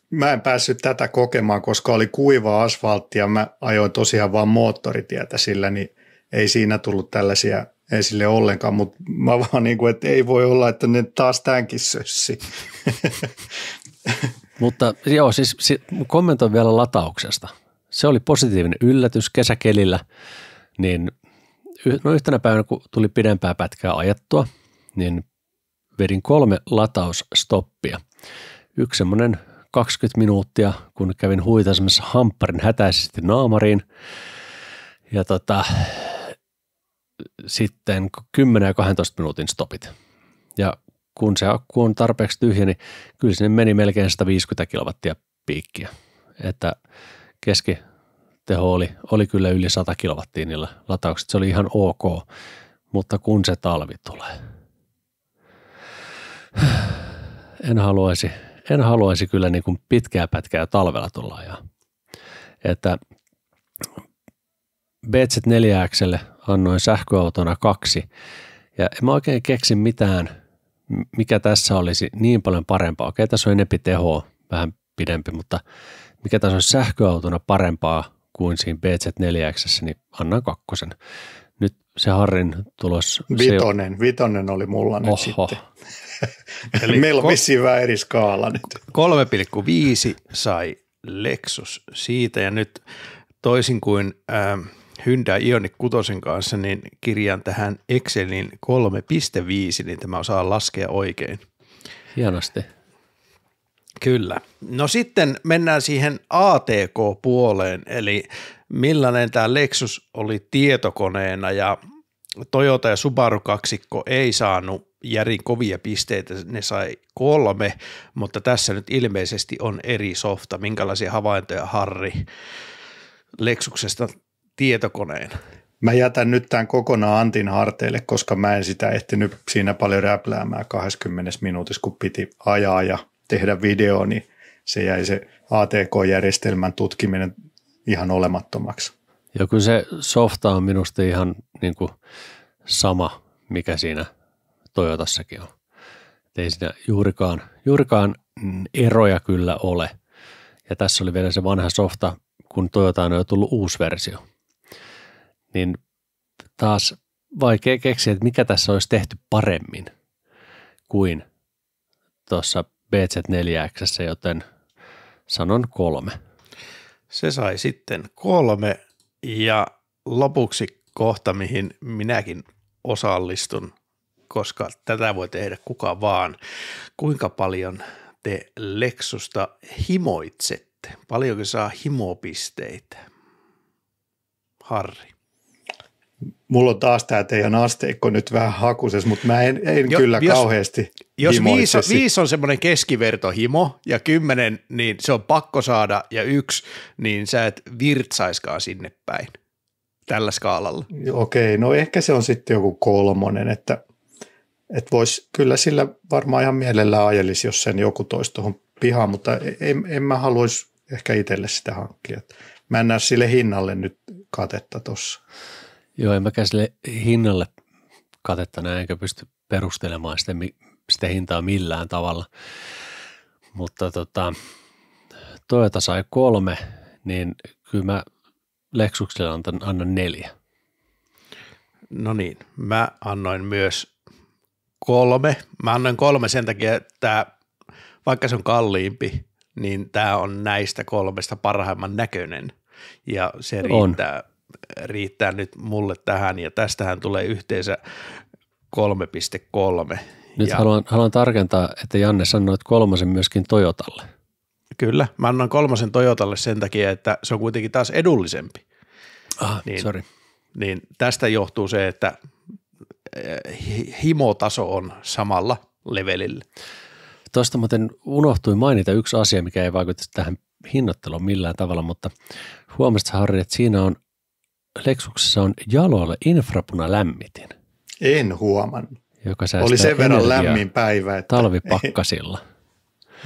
mä en päässyt tätä kokemaan, koska oli kuivaa asfalttia. Mä ajoin tosiaan vaan moottoritietä sillä, niin ei siinä tullut tällaisia esille ollenkaan, mutta mä vaan niin kuin, että ei voi olla, että ne taas tämänkin sössi. Mutta joo, siis kommentoin vielä latauksesta. Se oli positiivinen yllätys kesäkelillä, niin yhtenä päivänä, kun tuli pidempää pätkää ajettua, niin vedin 3 latausstoppia. Yksi semmoinen 20 minuuttia, kun kävin huitaisemassa hampparin hätäisesti naamariin. Ja sitten 10 ja 12 minuutin stopit. Ja kun se akku on tarpeeksi tyhjä, niin kyllä sinne meni melkein 150 kilowattia piikkiä. Että keskiteho oli kyllä yli 100 kilowattia niillä lataukset. Se oli ihan ok, mutta kun se talvi tulee. En haluaisi kyllä niin kuin pitkää pätkää talvella tulla ajaa. Että BZ4X:lle annoin sähköautona 2 ja en mä oikein keksi mitään, mikä tässä olisi niin paljon parempaa. Okei, tässä on enempi tehoa, vähän pidempi, mutta mikä tässä olisi sähköautona parempaa kuin siinä BZ4X:ssä, niin annan 2. Nyt se Harrin tulos. Vitonen oli mulla nyt Oho. sitten. Eli meillä on vissiin vähän eri skaala nyt. 3,5 sai Lexus siitä ja nyt toisin kuin Hyundai Ioniq 6 kanssa, niin kirjaan tähän Excelin 3,5, niin tämä osaa laskea oikein. Hienosti. Kyllä. No sitten mennään siihen ATK-puoleen, eli millainen tämä Lexus oli tietokoneena ja Toyota ja Subaru kaksikko ei saanut järin kovia pisteitä, ne sai 3, mutta tässä nyt ilmeisesti on eri softa. Minkälaisia havaintoja Harri Lexuksesta tietokoneena? Mä jätän nyt tämän kokonaan Antin harteille, koska mä en sitä ehtinyt siinä paljon räpläämään 20 minuutissa, kun piti ajaa ja tehdä video, niin se jäi se ATK-järjestelmän tutkiminen ihan olemattomaksi. Ja kyllä se softa on minusta ihan niin kuin sama, mikä siinä Toyotassakin on. Et ei siinä juurikaan eroja kyllä ole. ja tässä oli vielä se vanha softa, kun Toyotaan on jo tullut uusi versio. Niin taas vaikea keksiä, että mikä tässä olisi tehty paremmin kuin tuossa BZ4X, joten sanon 3. Se sai sitten 3 ja lopuksi kohta, mihin minäkin osallistun, koska tätä voi tehdä kuka vaan. Kuinka paljon te Lexusta himoitsette? Paljonko saa himopisteitä? Harri. Mulla on taas tämä teidän asteikko nyt vähän hakusessa, mutta mä en kyllä kauheasti Jos himoitse 5 on semmoinen keskivertohimo ja 10, niin se on pakko saada ja 1, niin sä et virtsaiskaan sinne päin tällä skaalalla. Okei, no ehkä se on sitten joku 3, että vois kyllä sillä varmaan ihan mielellään ajelisi, jos sen joku toisi tuohon pihaan, mutta en mä haluaisi ehkä itselle sitä hankkia. Mä en näe sille hinnalle nyt katetta tuossa. Joo, en mäkään sille hinnalle katetta näin, enkä pysty perustelemaan sitä hintaa millään tavalla. Mutta Toyota sai 3, niin kyllä mä Lexukselle annan 4. No niin, mä annoin myös 3. Mä annoin 3 sen takia, että vaikka se on kalliimpi, niin tämä on näistä 3 parhaimman näköinen ja se riittää nyt mulle tähän ja tästähän tulee yhteensä 3,3. Nyt haluan tarkentaa, että Janne sanoi 3 myöskin Toyotalle. Kyllä, mä annan 3 Toyotalle sen takia, että se on kuitenkin taas edullisempi. Sorry. Niin tästä johtuu se, että himotaso on samalla levelillä. Tuosta muuten unohtui mainita yksi asia, mikä ei vaikuta tähän hinnoitteluun millään tavalla, mutta huomasit Harri, että siinä on Lexuksessa on jaloille infrapunalämmitin. En huomannut. Joka säästää oli sen verran lämmin päivä. Että talvipakkasilla.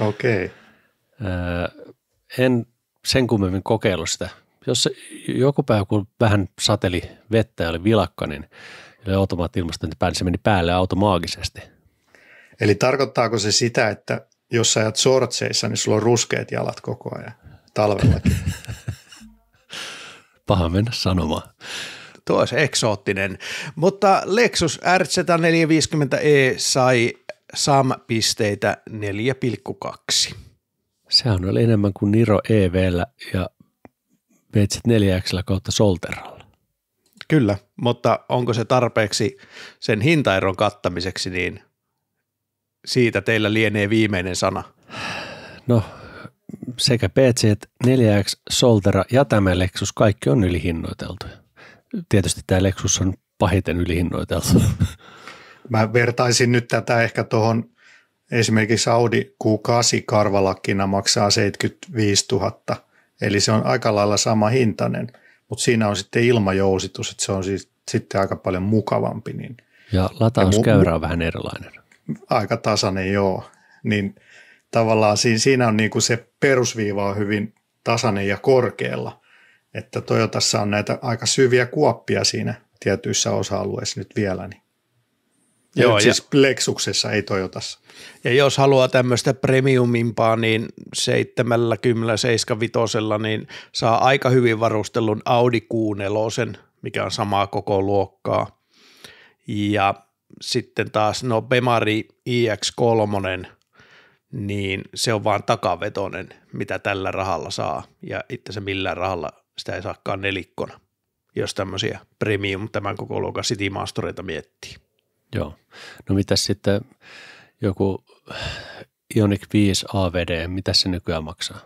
Okei. En sen kummemmin kokeillut sitä. Jos joku päivä, kun vähän sateli vettä ja oli vilakka, niin automaatti-ilmastointi päälle, se meni päälle automaagisesti. Eli tarkoittaako se sitä, että jos sä ajat shortseissa, niin sulla on ruskeat jalat koko ajan talvellakin? Paha mennä sanomaan. Tuo olisi eksoottinen, mutta Lexus RZ450e sai SAM-pisteitä 4,2. Sehän oli enemmän kuin Niro EV:llä ja BZ4X:llä kautta Solteralla. Kyllä, mutta onko se tarpeeksi sen hintaeron kattamiseksi, niin siitä teillä lienee viimeinen sana. No sekä BZ4X, Soltera ja tämä Lexus, kaikki on ylihinnoiteltu. Tietysti tämä Lexus on pahiten ylihinnoiteltu. Mä vertaisin nyt tätä ehkä tuohon esimerkiksi Audi Q8 karvalakkina maksaa 75 000, eli se on aika lailla sama hintainen, mutta siinä on sitten ilmajousitus, että se on siis sitten aika paljon mukavampi. Niin. Ja latauskäyrä on vähän erilainen. Aika tasainen, joo. Niin tavallaan siinä on niin kuin se perusviiva on hyvin tasainen ja korkealla, että Toyotassa on näitä aika syviä kuoppia siinä tietyissä osa-alueissa nyt vielä. Niin. Joo, siis Lexuksessa, ei Toyotassa. Ja jos haluaa tämmöistä premiumimpaa, niin 75 niin saa aika hyvin varustellun Audi Q4, mikä on samaa koko luokkaa. Ja sitten taas Bemari iX3, niin se on vaan takavetoinen, mitä tällä rahalla saa. Ja itse se millään rahalla sitä ei saakaan nelikkona, jos tämmöisiä premium tämän koko luokan City Mastereita miettii. Joo. No mitäs sitten joku Ioniq 5 AVD, mitä se nykyään maksaa?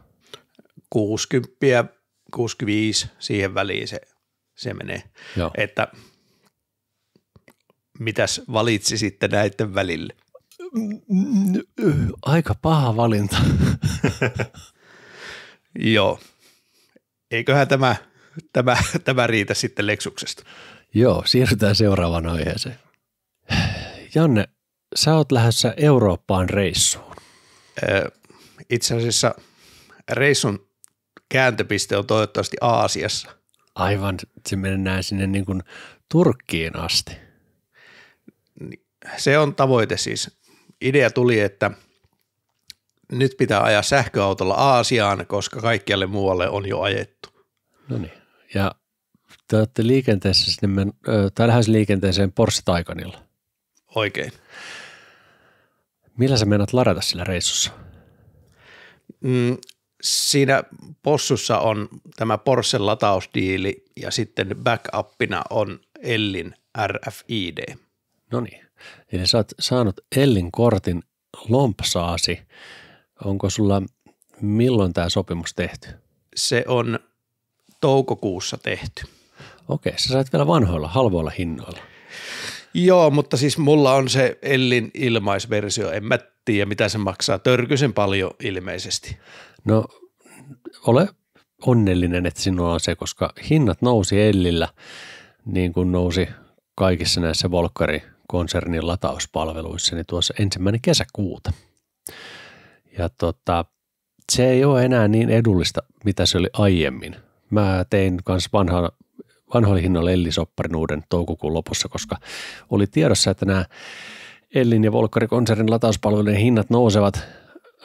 60, 65, siihen väliin se menee. Joo. Että mitäs valitsi sitten näiden välille? Aika paha valinta. Joo. Eiköhän tämä riitä sitten Lexuksesta. Joo, siirrytään seuraavaan aiheeseen. Janne, sä oot lähdössä Eurooppaan reissuun. Itse asiassa reissun kääntöpiste on toivottavasti Aasiassa. Aivan, se mennään sinne niin kuin Turkkiin asti. Se on tavoite siis. Idea tuli, että nyt pitää ajaa sähköautolla Aasiaan, koska kaikkialle muualle on jo ajettu. No niin, ja te olette liikenteessä sinne, tai lähes liikenteeseen Porsche Taycanilla. Oikein. Millä sä meinaat ladata sillä reissussa? Siinä possussa on tämä Porschen latausdiili ja sitten backupina on Ellin RFID. No niin, eli sä oot saanut Ellin kortin lompsaasi. Onko sulla milloin tämä sopimus tehty? Se on toukokuussa tehty. Okei, sä sait vielä vanhoilla, halvoilla hinnoilla. Joo, mutta siis mulla on se Ellin ilmaisversio. En mä tiedä, mitä se maksaa. Törkysen paljon ilmeisesti. No, ole onnellinen, että sinulla on se, koska hinnat nousi Ellillä niin kuin nousi kaikissa näissä Volkkari-konsernin latauspalveluissa, niin tuossa 1. kesäkuuta. Ja se ei ole enää niin edullista, mitä se oli aiemmin. Mä tein kanssa vanhoilla hinnoilla Elli-sopparin uuden toukokuun lopussa, koska oli tiedossa, että nämä Ellin ja Volkkari-konsernin latauspalvelujen hinnat nousevat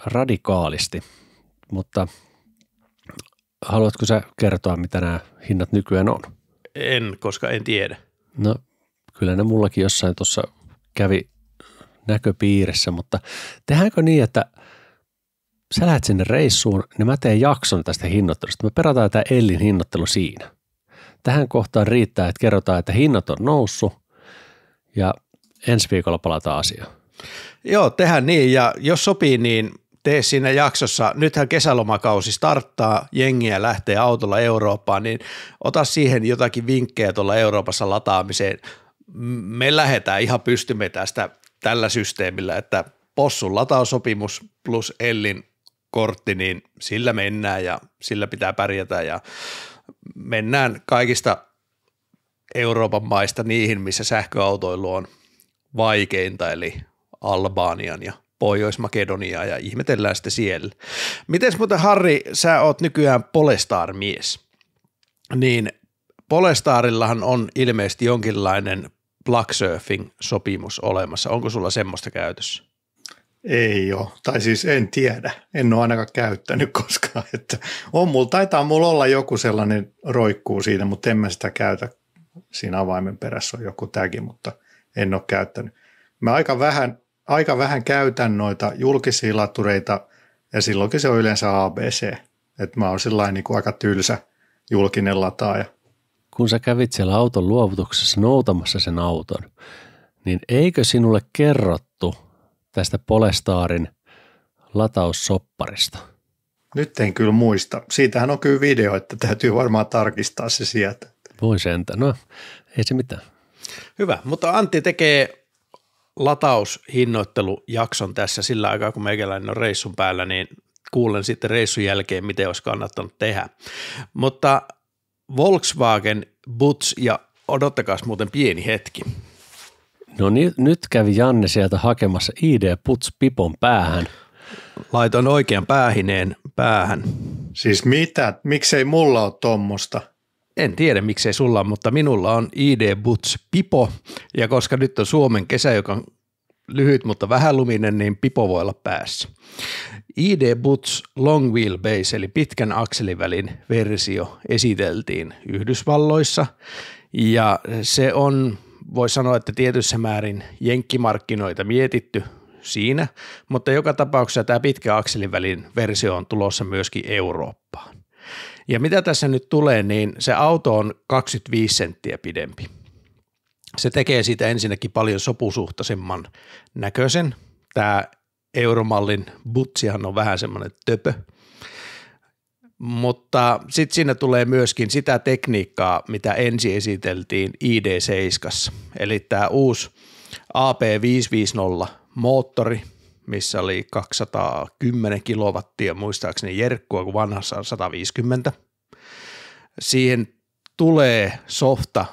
radikaalisti, mutta haluatko sä kertoa, mitä nämä hinnat nykyään on? En, koska en tiedä. No kyllä ne mullakin jossain tuossa kävi näköpiirissä, mutta tehdäänkö niin, että sä lähdet sinne reissuun, niin mä teen jakson tästä hinnoittelusta. Me perataan tämä Ellin hinnoittelu siinä. Tähän kohtaan riittää, että kerrotaan, että hinnat on noussut ja ensi viikolla palataan asiaan. Joo, tehdään niin ja jos sopii, niin tee siinä jaksossa, nythän kesälomakausi starttaa, jengiä lähtee autolla Eurooppaan, niin ota siihen jotakin vinkkejä tuolla Euroopassa lataamiseen. Me lähdetään ihan pystymme tästä tällä systeemillä, että Possun lataussopimus plus Ellin kortti, niin sillä mennään ja sillä pitää pärjätä ja mennään kaikista Euroopan maista niihin, missä sähköautoilu on vaikeinta, eli Albanian ja Pohjois-Makedoniaa ja ihmetellään sitten siellä. Mites muuten Harri, sä oot nykyään Polestar-mies, niin Polestarillahan on ilmeisesti jonkinlainen Plugsurfing-sopimus olemassa. Onko sulla semmoista käytössä? Ei ole, tai siis en tiedä, en ole ainakaan käyttänyt koskaan, että taitaa mulla olla joku sellainen roikkuu siinä, mutta en mä sitä käytä, siinä avaimen perässä on joku tagi, mutta en ole käyttänyt. Mä aika vähän käytän noita julkisia latureita ja silloinkin se on yleensä ABC, että mä oon sillain niin kuin aika tylsä julkinen lataaja. Kun sä kävit siellä auton luovutuksessa noutamassa sen auton, niin eikö sinulle kerrottu tästä Polestarin lataussopparista? Nyt en kyllä muista. Siitähän on kyllä video, että täytyy varmaan tarkistaa se sieltä. Voi sentä. No, ei se mitään. Hyvä, mutta Antti tekee lataushinnoittelujakson tässä sillä aikaa, kun meikäläinen on reissun päällä, niin kuulen sitten reissun jälkeen, miten olisi kannattanut tehdä. Mutta Volkswagen Butz ja odottakaa muuten pieni hetki. No niin, nyt kävi Janne sieltä hakemassa ID Butz Pipon päähän. Laitoin oikean päähineen päähän. Siis mitä? Miksei mulla ole tommosta? En tiedä miksei sulla, mutta minulla on ID Butz Pipo ja koska nyt on Suomen kesä, joka on lyhyt, mutta vähäluminen, niin pipo voi olla päässä. ID Butz Long Wheelbase eli pitkän akselivälin versio esiteltiin Yhdysvalloissa ja se on, voi sanoa, että tietyssä määrin jenkkimarkkinoita mietitty siinä, mutta joka tapauksessa tämä pitkä akselivälin versio on tulossa myöskin Eurooppaan. Ja mitä tässä nyt tulee, niin se auto on 25 senttiä pidempi. Se tekee siitä ensinnäkin paljon sopusuhtaisemman näköisen. Tämä euromallin Butzihan on vähän semmoinen töpö, mutta sitten siinä tulee myöskin sitä tekniikkaa, mitä ensin esiteltiin ID7, eli tämä uusi AP550 moottori, missä oli 210 kilowattia muistaakseni jerkkua, kun vanhassa on 150. Siihen tulee softa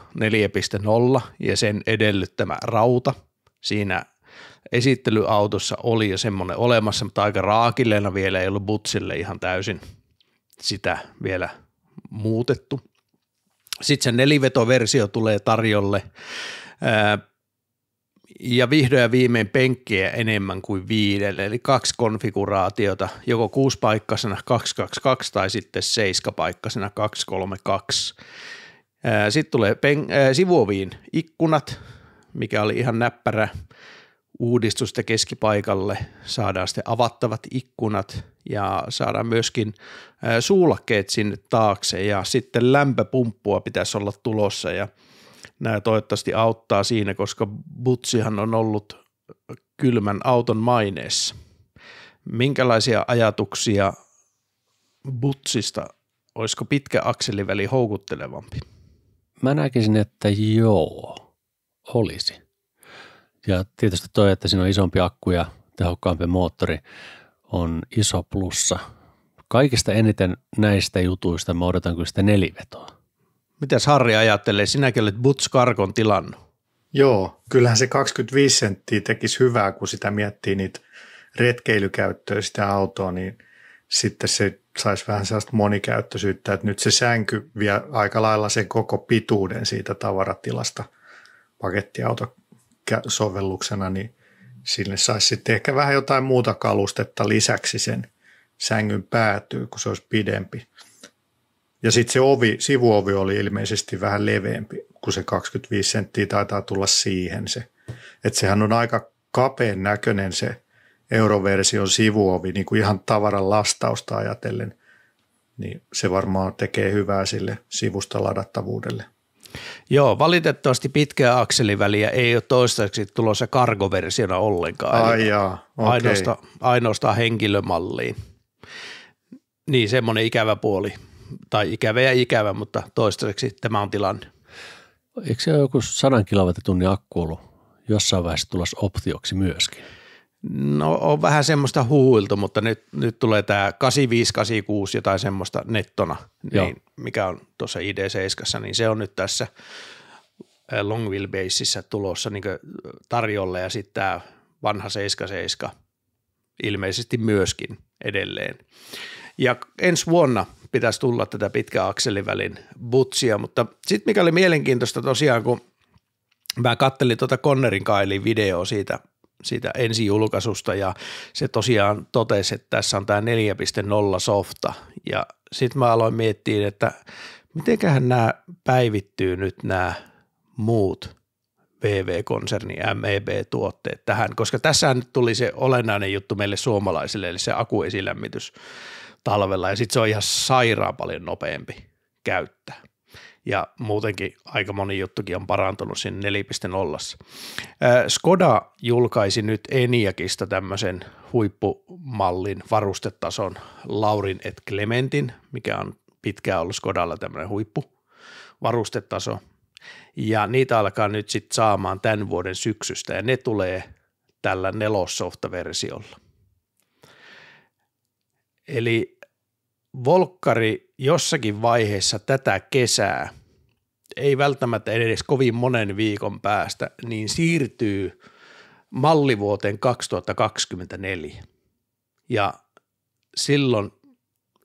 4.0 ja sen edellyttämä rauta. Siinä esittelyautossa oli jo semmoinen olemassa, mutta aika raakilleena vielä ei ollut Butzille ihan täysin sitä vielä muutettu. Sitten se nelivetoversio tulee tarjolle ja vihdoin ja viimein penkkiä enemmän kuin 5, eli 2 konfiguraatiota, joko 6-paikkasena 222 tai sitten 7-paikkasena 232. Sitten tulee sivuoviin ikkunat, mikä oli ihan näppärä uudistusta keskipaikalle. Saadaan sitten avattavat ikkunat ja saadaan myöskin suulakkeet sinne taakse ja sitten lämpöpumppua pitäisi olla tulossa ja nämä toivottavasti auttaa siinä, koska Butsihan on ollut kylmän auton maineessa. Minkälaisia ajatuksia Butsista? Olisiko pitkä akseliväli houkuttelevampi? Mä näkisin, että joo, olisi. Ja tietysti toi, että siinä on isompi akku ja tehokkaampi moottori, on iso plussa. Kaikista eniten näistä jutuista mä odotan kyllä sitä nelivetoa. Mitäs Harri ajattelee? Sinäkin olet Butch-karkon tilannut. Joo, kyllähän se 25 senttiä tekisi hyvää, kun sitä miettii niitä retkeilykäyttöä sitä autoa, niin sitten se saisi vähän sellaista monikäyttöisyyttä, että nyt se sänky vie aika lailla sen koko pituuden siitä tavaratilasta pakettiautosovelluksena, niin sille saisi sitten ehkä vähän jotain muuta kalustetta lisäksi sen sängyn päätyy, kun se olisi pidempi. Ja sitten se sivuovi oli ilmeisesti vähän leveämpi, kun se 25 senttiä taitaa tulla siihen se. Että sehän on aika kapeen näköinen se euroversion sivuovi, niin kuin ihan tavaran lastausta ajatellen. Niin se varmaan tekee hyvää sille sivusta ladattavuudelle. Joo, valitettavasti pitkää akseliväliä ei ole toistaiseksi tulossa cargo-versiona ollenkaan. Okay. Ainoastaan henkilömalliin. Niin, semmoinen ikävä puoli. Tai ikävä, mutta toistaiseksi tämä on tilanne. Eikö se ole joku 100 kilowattitunnin akku ollut jossain vaiheessa tulossa optioksi myöskin? No on vähän semmoista huuiltu, mutta nyt tulee tämä 85, 86 jotain semmoista nettona, niin mikä on tuossa ID7, niin se on nyt tässä long wheelbaseissa tulossa niin tarjolle ja sitten tämä vanha 77 ilmeisesti myöskin edelleen. Ja ensi vuonna pitäisi tulla tätä pitkän akselivälin Butsia, mutta sitten mikä oli mielenkiintoista tosiaan, kun mä kattelin tuota Connerin Kailin videoa siitä ensijulkaisusta ja se tosiaan totesi, että tässä on tämä 4.0 softa ja sitten mä aloin miettiä, että mitenköhän nämä päivittyy nyt nämä muut VV-konsernin MEB-tuotteet tähän, koska tässä nyt tuli se olennainen juttu meille suomalaisille, eli se akuesilämmitys talvella ja sitten se on ihan sairaan paljon nopeampi käyttää. Ja muutenkin aika moni juttukin on parantunut sinne 4.0. Skoda julkaisi nyt Enyaqista tämmöisen huippumallin varustetason Laurin et Clementin, mikä on pitkään ollut Skodalla tämmöinen huippuvarustetaso. Ja niitä alkaa nyt sitten saamaan tämän vuoden syksystä ja ne tulee tällä 4-softa-versiolla. Eli Volkkari jossakin vaiheessa tätä kesää, ei välttämättä edes kovin monen viikon päästä, niin siirtyy mallivuoteen 2024. Ja silloin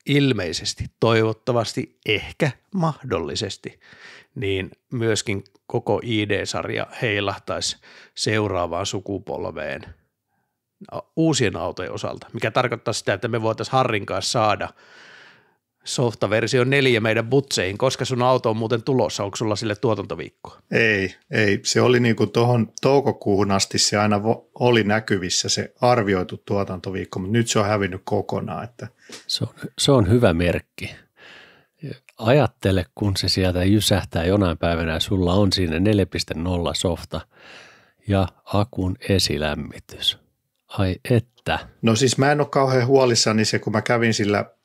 ilmeisesti, toivottavasti, ehkä mahdollisesti, niin myöskin koko ID-sarja heilahtaisi seuraavaan sukupolveen uusien autojen osalta, mikä tarkoittaa sitä, että me voitaisiin Harrin kanssa saada softa-versio 4 meidän butseihin, koska sun auto on muuten tulossa, onko sulla sille tuotantoviikkoa? Ei. Se oli niin kuin tuohon toukokuuhun asti se aina oli näkyvissä se arvioitu tuotantoviikko, mutta nyt se on hävinnyt kokonaan. Että. Se on hyvä merkki. Ajattele, kun se sieltä jysähtää jonain päivänä ja sulla on siinä 4.0 softa ja akun esilämmitys. Ai että. No siis mä en ole kauhean huolissani se, kun mä kävin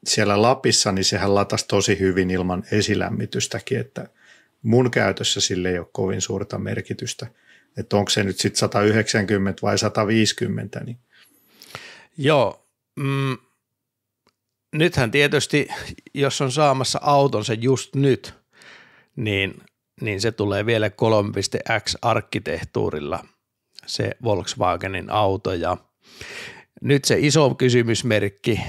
siellä Lapissa, niin sehän latasi tosi hyvin ilman esilämmitystäkin, että mun käytössä sille ei ole kovin suurta merkitystä, että onko se nyt sitten 190 vai 150. Niin. Joo, nythän tietysti, jos on saamassa autonsa just nyt, niin se tulee vielä 3.X-arkkitehtuurilla se Volkswagenin auto ja nyt se iso kysymysmerkki,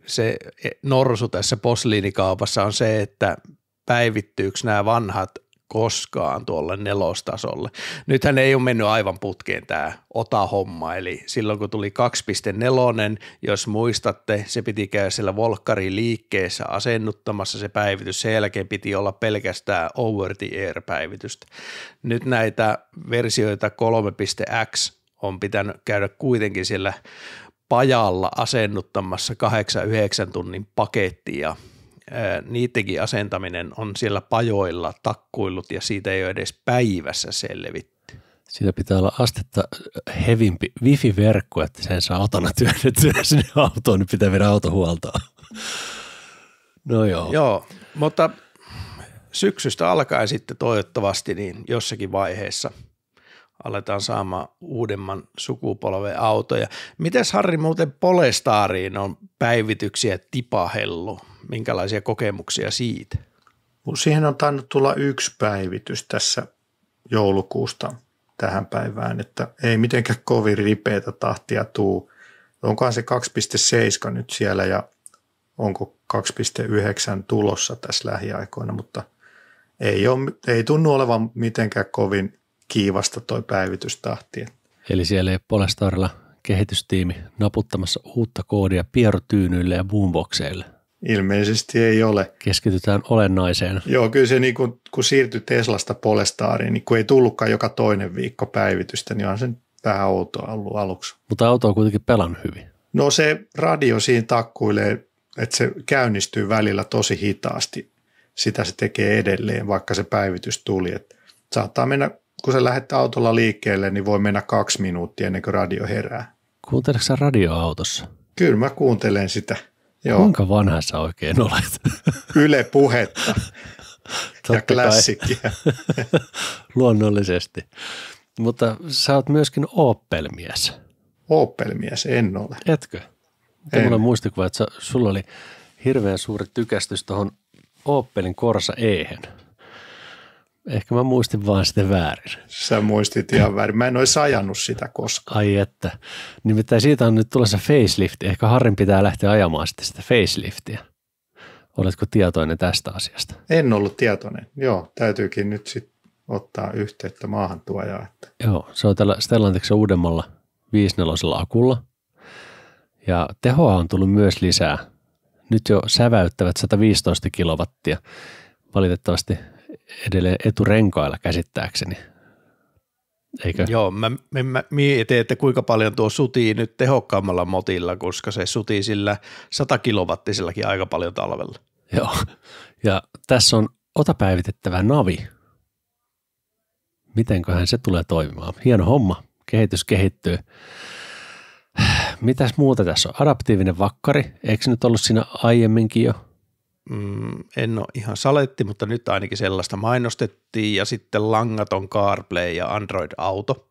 se norsu tässä posliinikaupassa on se, että päivittyykö nämä vanhat koskaan tuolle 4-tasolle. Nythän ei ole mennyt aivan putkeen tämä OTA-homma, eli silloin kun tuli 2.4, jos muistatte, se piti käydä siellä Volkkarin liikkeessä asennuttamassa se päivitys, sen jälkeen piti olla pelkästään over the air päivitystä. Nyt näitä versioita 3.x on pitänyt käydä kuitenkin siellä pajalla asennuttamassa 8-9 tunnin paketti ja niidenkin asentaminen on siellä pajoilla takkuillut ja siitä ei ole edes päivässä selvitty. Siitä pitää olla astetta hevimpi wifi-verkko, että sen saa otana työnnettyä sinne autoon, niin pitää viedä autohuoltoon. No joo. Joo, mutta syksystä alkaen sitten toivottavasti niin jossakin vaiheessa aletaan saamaan uudemman sukupolven autoja. Mites Harri muuten Polestariin on päivityksiä tipahellu? Minkälaisia kokemuksia siitä? Siihen on tainnut tulla 1 päivitys tässä joulukuusta tähän päivään, että ei mitenkään kovin ripeätä tahtia tuu. Onkohan se 2.7 nyt siellä ja onko 2.9 tulossa tässä lähiaikoina, mutta ei tunnu olevan mitenkään kovin kiivasta toi päivitystahti. Eli siellä ei Polestarilla kehitystiimi naputtamassa uutta koodia pierotyynyille ja boomboxeille. Ilmeisesti ei ole. Keskitytään olennaiseen. Joo, kyllä se niin kun siirtyi Teslasta Polestariin, niin kun ei tullutkaan joka toinen viikko päivitystä, niin on se vähän outoa ollut aluksi. Mutta auto on kuitenkin pelannut hyvin. No se radio siinä takkuilee, että se käynnistyy välillä tosi hitaasti. Sitä se tekee edelleen, vaikka se päivitys tuli. Et saattaa mennä, kun sä lähdet autolla liikkeelle, niin voi mennä 2 minuuttia ennen kuin radio herää. Kuunteletko sä radioautossa? Kyllä mä kuuntelen sitä. Joo. Kuinka vanha sä oikein olet? Yle Puhetta ja klassikkia. Luonnollisesti. Mutta sä oot myöskin Opel-mies. Opel-mies, en ole. Etkö? Mulla on muistikuva, että sulla oli hirveän suuri tykästys tuohon Opelin Corsa Ehen. Ehkä mä muistin vaan sitä väärin. Sä muistit ihan väärin. Mä en olisi ajanut sitä koskaan. Ai että. Nimittäin siitä on nyt tulossa facelift. Ehkä Harrin pitää lähteä ajamaan sitten sitä faceliftiä. Oletko tietoinen tästä asiasta? En ollut tietoinen. Joo, täytyykin nyt sitten ottaa yhteyttä maahantuojaan. Joo, se on tällä Stellantiksen uudemmalla 5.4 akulla. Ja tehoa on tullut myös lisää. Nyt jo säväyttävät 115 kilowattia. Valitettavasti edelleen eturenkailla käsittääkseni. Eikö? Joo, mä mietin, että kuinka paljon tuo sutii nyt tehokkaammalla motilla, koska se sutii sillä 100 kilowattisellakin aika paljon talvella. Joo, ja tässä on otapäivitettävä navi. Mitenköhän se tulee toimimaan? Hieno homma, kehitys kehittyy. Mitäs muuta tässä on? Adaptiivinen vakkari, eikö se nyt ollut siinä aiemminkin jo? En ole ihan saletti, mutta nyt ainakin sellaista mainostettiin ja sitten langaton CarPlay ja Android Auto.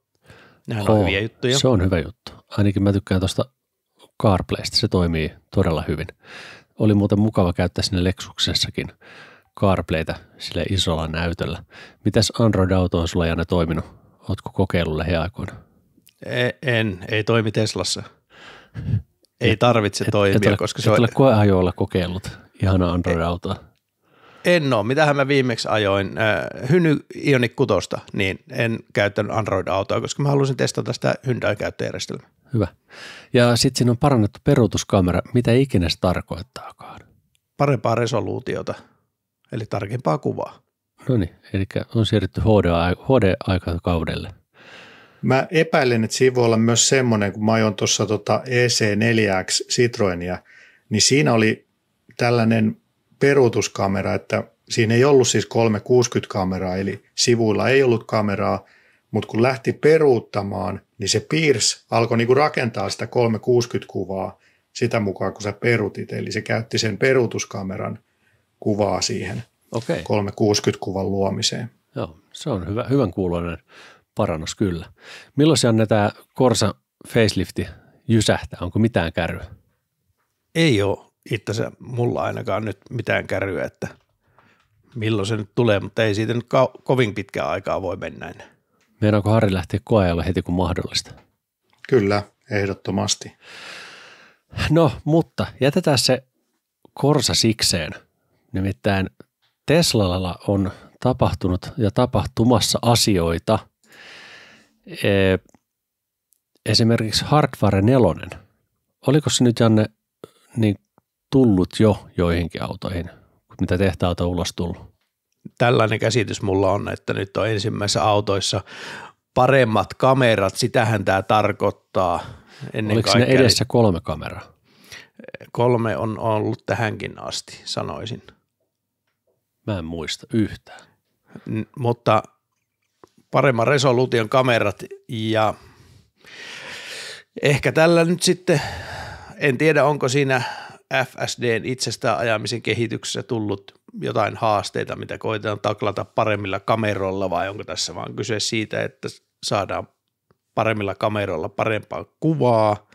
Nämähän on hyviä juttuja. Se on hyvä juttu. Ainakin mä tykkään tuosta CarPlaysta, se toimii todella hyvin. Oli muuten mukava käyttää sinne Lexuksessakin CarPlayta sille isolla näytöllä. Mitäs Android Auto on sulla Janne toiminut? Ootko kokeillut lähiaikoina? Ei toimi Teslassa. Ei tarvitse toimia, koska se on... Et ole koeajoilla kokeillut ihanaa Android-autoa. En ole. Mitähän mä viimeksi ajoin Hyny Ioniq 6, niin en käyttänyt Android-autoa, koska mä halusin testata sitä Hyundai-käyttöjärjestelmää. Hyvä. Ja sitten siinä on parannettu peruutuskamera. Mitä ikinä se tarkoittaakaan? Parempaa resoluutiota, eli tarkempaa kuvaa. No niin, eli on siirrytty HD-aikakaudelle. Mä epäilen, että siinä voi olla myös semmoinen, kun mä ajoin tuossa EC4X Citroenia, niin siinä oli tällainen peruutuskamera, että siinä ei ollut siis 360-kameraa, eli sivuilla ei ollut kameraa, mutta kun lähti peruuttamaan, niin se piirsi, alkoi niinku rakentaa sitä 360-kuvaa sitä mukaan, kun sä peruutit, eli se käytti sen peruutuskameran kuvaa siihen 360-kuvan luomiseen. Joo, se on hyvän kuuloinen parannus kyllä. Milloin se on tämä Corsa facelifti jysähtää? Onko mitään kärryä? Ei ole itse asiassa mulla ainakaan nyt mitään kärryä, että milloin se nyt tulee, mutta ei siitä nyt kovin pitkää aikaa voi mennä enää. Meinaanko Harri lähteä koeajalle heti kun mahdollista? Kyllä, ehdottomasti. No, mutta jätetään se Corsa sikseen. Nimittäin Teslalla on tapahtunut ja tapahtumassa asioita. Esimerkiksi Hardware 4. Oliko se nyt, Janne, niin tullut jo joihinkin autoihin, mitä tehtaalta ulos tullut? Tällainen käsitys mulla on, että nyt on ensimmäisissä autoissa paremmat kamerat, sitähän tämä tarkoittaa. Oliko siinä edessä 3 kameraa? 3 on ollut tähänkin asti, sanoisin. Mä en muista yhtään. Mutta paremman resoluution kamerat ja ehkä tällä nyt sitten, en tiedä onko siinä FSDn itsestään ajamisen kehityksessä tullut jotain haasteita, mitä koitetaan taklata paremmilla kameroilla vai onko tässä vaan kyse siitä, että saadaan paremmilla kameroilla parempaa kuvaa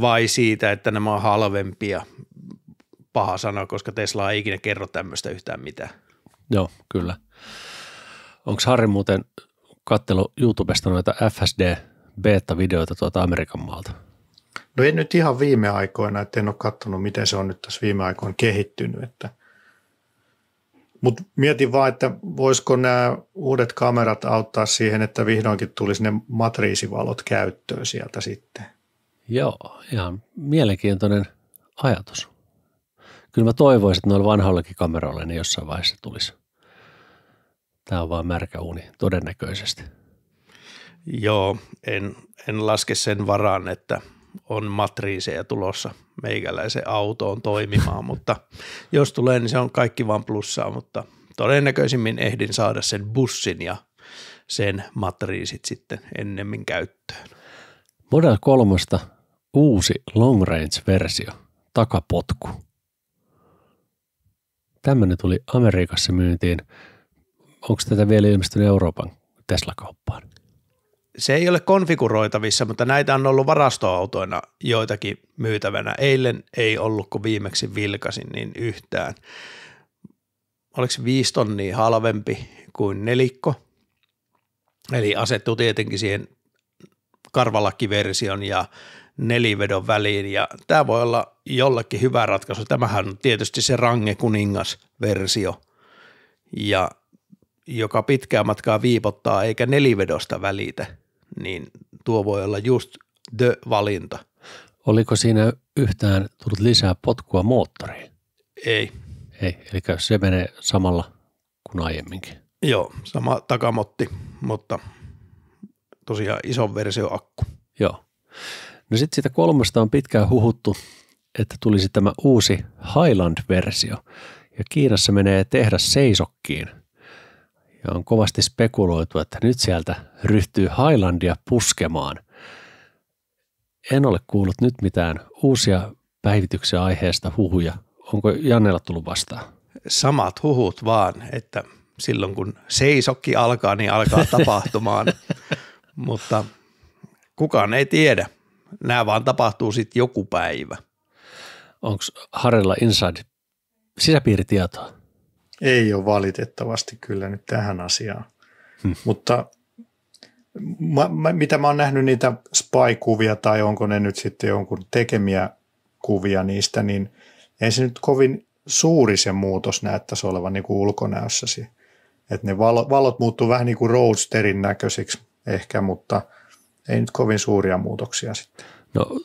vai siitä, että nämä on halvempia. Paha sanoa, koska Tesla ei ikinä kerro tämmöistä yhtään mitään. Joo, kyllä. Onko Harri muuten katsellut YouTubesta noita FSD-beta-videoita tuolta Amerikan maalta? No ei nyt ihan viime aikoina, että en ole katsonut, miten se on nyt tässä viime aikoina kehittynyt. Mutta mietin vaan, että voisiko nämä uudet kamerat auttaa siihen, että vihdoinkin tulisi ne matriisivalot käyttöön sieltä sitten. Joo, ihan mielenkiintoinen ajatus. Kyllä mä toivoisin, että noilla vanhoillakin kameroilla ne jossain vaiheessa tulisi. Tämä on vaan märkä uni, todennäköisesti. Joo, en laske sen varaan, että on matriiseja tulossa meikäläisen autoon toimimaan, mutta jos tulee, niin se on kaikki vaan plussaa, mutta todennäköisimmin ehdin saada sen bussin ja sen matriisit sitten ennemmin käyttöön. Model 3 uusi long range-versio, takapotku. Tämmöinen tuli Amerikassa myyntiin. Onko tätä vielä ilmestynyt Euroopan Tesla-kauppaan? Se ei ole konfiguroitavissa, mutta näitä on ollut varastoautoina joitakin myytävänä. Eilen ei ollut, kun viimeksi vilkasin, niin yhtään. Oliko 5 tonnia halvempi kuin nelikko? Eli asettuu tietenkin siihen karvalakkiversion ja nelivedon väliin, ja tämä voi olla jollekin hyvä ratkaisu. Tämähän on tietysti se Range Kuningas-versio, ja joka pitkää matkaa viipottaa eikä nelivedosta välitä, niin tuo voi olla just the-valinta. Oliko siinä yhtään tullut lisää potkua moottoriin? Ei. Ei, eli se menee samalla kuin aiemminkin. Joo, sama takamotti, mutta tosiaan ison versio akku. Joo. No sitten siitä 3 on pitkään huhuttu, että tulisi tämä uusi Highland-versio, ja Kiinassa menee tehdas seisokkiin. Ja on kovasti spekuloitu, että nyt sieltä ryhtyy Highlandia puskemaan. En ole kuullut nyt mitään uusia päivityksiä aiheesta, huhuja. Onko Jannella tullut vastaan? Samat huhut vaan, että silloin kun seisokki alkaa, niin alkaa tapahtumaan, mutta kukaan ei tiedä. Nämä vaan tapahtuu sitten joku päivä. Onko Harrella inside sisäpiiritietoa? Ei ole valitettavasti kyllä nyt tähän asiaan, mutta mitä mä oon nähnyt niitä spy-kuvia tai onko ne nyt sitten jonkun tekemiä kuvia niistä, niin ei se nyt kovin suuri se muutos näyttäisi olevan niin kuin ulkonäössäsi. Että ne valot muuttuu vähän niin kuin roadsterin näköisiksi ehkä, mutta ei nyt kovin suuria muutoksia sitten. No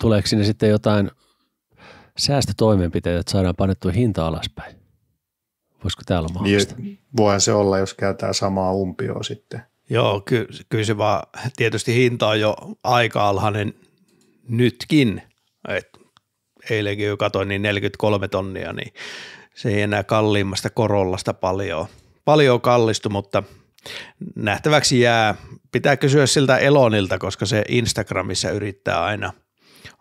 tuleeko sinne sitten jotain säästötoimenpiteitä, että saadaan painettua hinta alaspäin? Voisiko täällä olla mahdollista? Voihan se olla, jos käytetään samaa umpioa sitten. Joo, kyllä se vaan, tietysti hinta on jo aika alhainen nytkin. Eilenkin jo katsoin, niin 43 tonnia, niin se ei enää kalliimmasta Corollasta paljon kallistu, mutta nähtäväksi jää. Pitää kysyä siltä Elonilta, koska se Instagramissa yrittää aina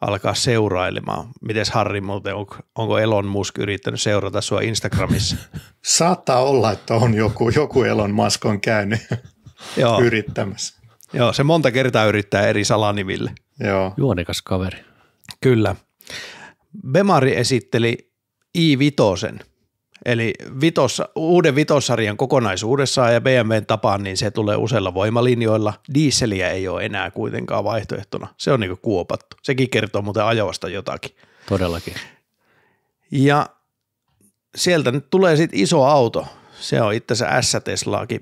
alkaa seurailemaan. Mites Harri muuten, onko Elon Musk yrittänyt seurata sua Instagramissa? Saattaa olla, että on joku Elon Musk on käynyt yrittämässä. Joo, se monta kertaa yrittää eri salanimille. Joo. Juonikas kaveri. Kyllä. Bemari esitteli i5, eli uuden vitossarjan kokonaisuudessaan ja BMWn tapaan, niin se tulee useilla voimalinjoilla. Dieseliä ei ole enää kuitenkaan vaihtoehtona. Se on niinku kuopattu. Sekin kertoo muuten ajoasta jotakin. Todellakin. Ja sieltä nyt tulee sitten iso auto. Se on itse asiassa S-Teslaakin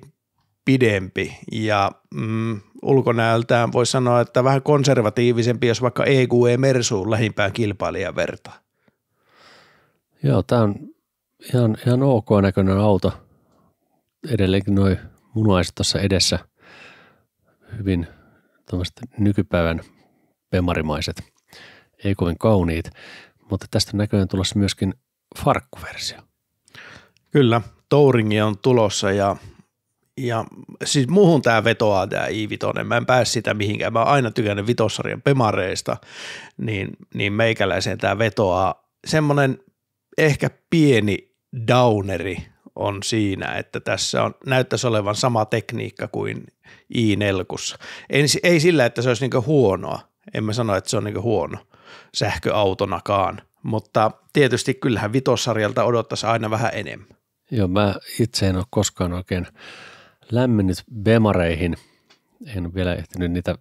pidempi ja ulkonäöltään voi sanoa, että vähän konservatiivisempi, jos vaikka EQE Mersuun lähimpään kilpailijan vertaa. Joo, tämä on ihan ok näköinen auto. Edelleenkin noi munaiset tuossa edessä hyvin nykypäivän pemarimaiset, ei kovin kauniit, mutta tästä on näköjään tulossa myöskin farkkuversio. Kyllä, Touringi on tulossa ja siis muuhun tämä vetoaa tämä i5. Mä en pääse sitä mihinkään. Mä oon aina tykännyt vitossarjan pemareista, niin meikäläiseen tämä vetoaa. Semmoinen ehkä pieni downeri on siinä, että tässä näyttäisi olevan sama tekniikka kuin i4. Ei sillä, että se olisi niinku huonoa. En mä sano, että se on niinku huono sähköautonakaan, mutta tietysti kyllähän vitossarjalta odottaisi aina vähän enemmän. Joo, mä itse en ole koskaan oikein lämmennyt bemareihin. En ole vielä ehtinyt niitä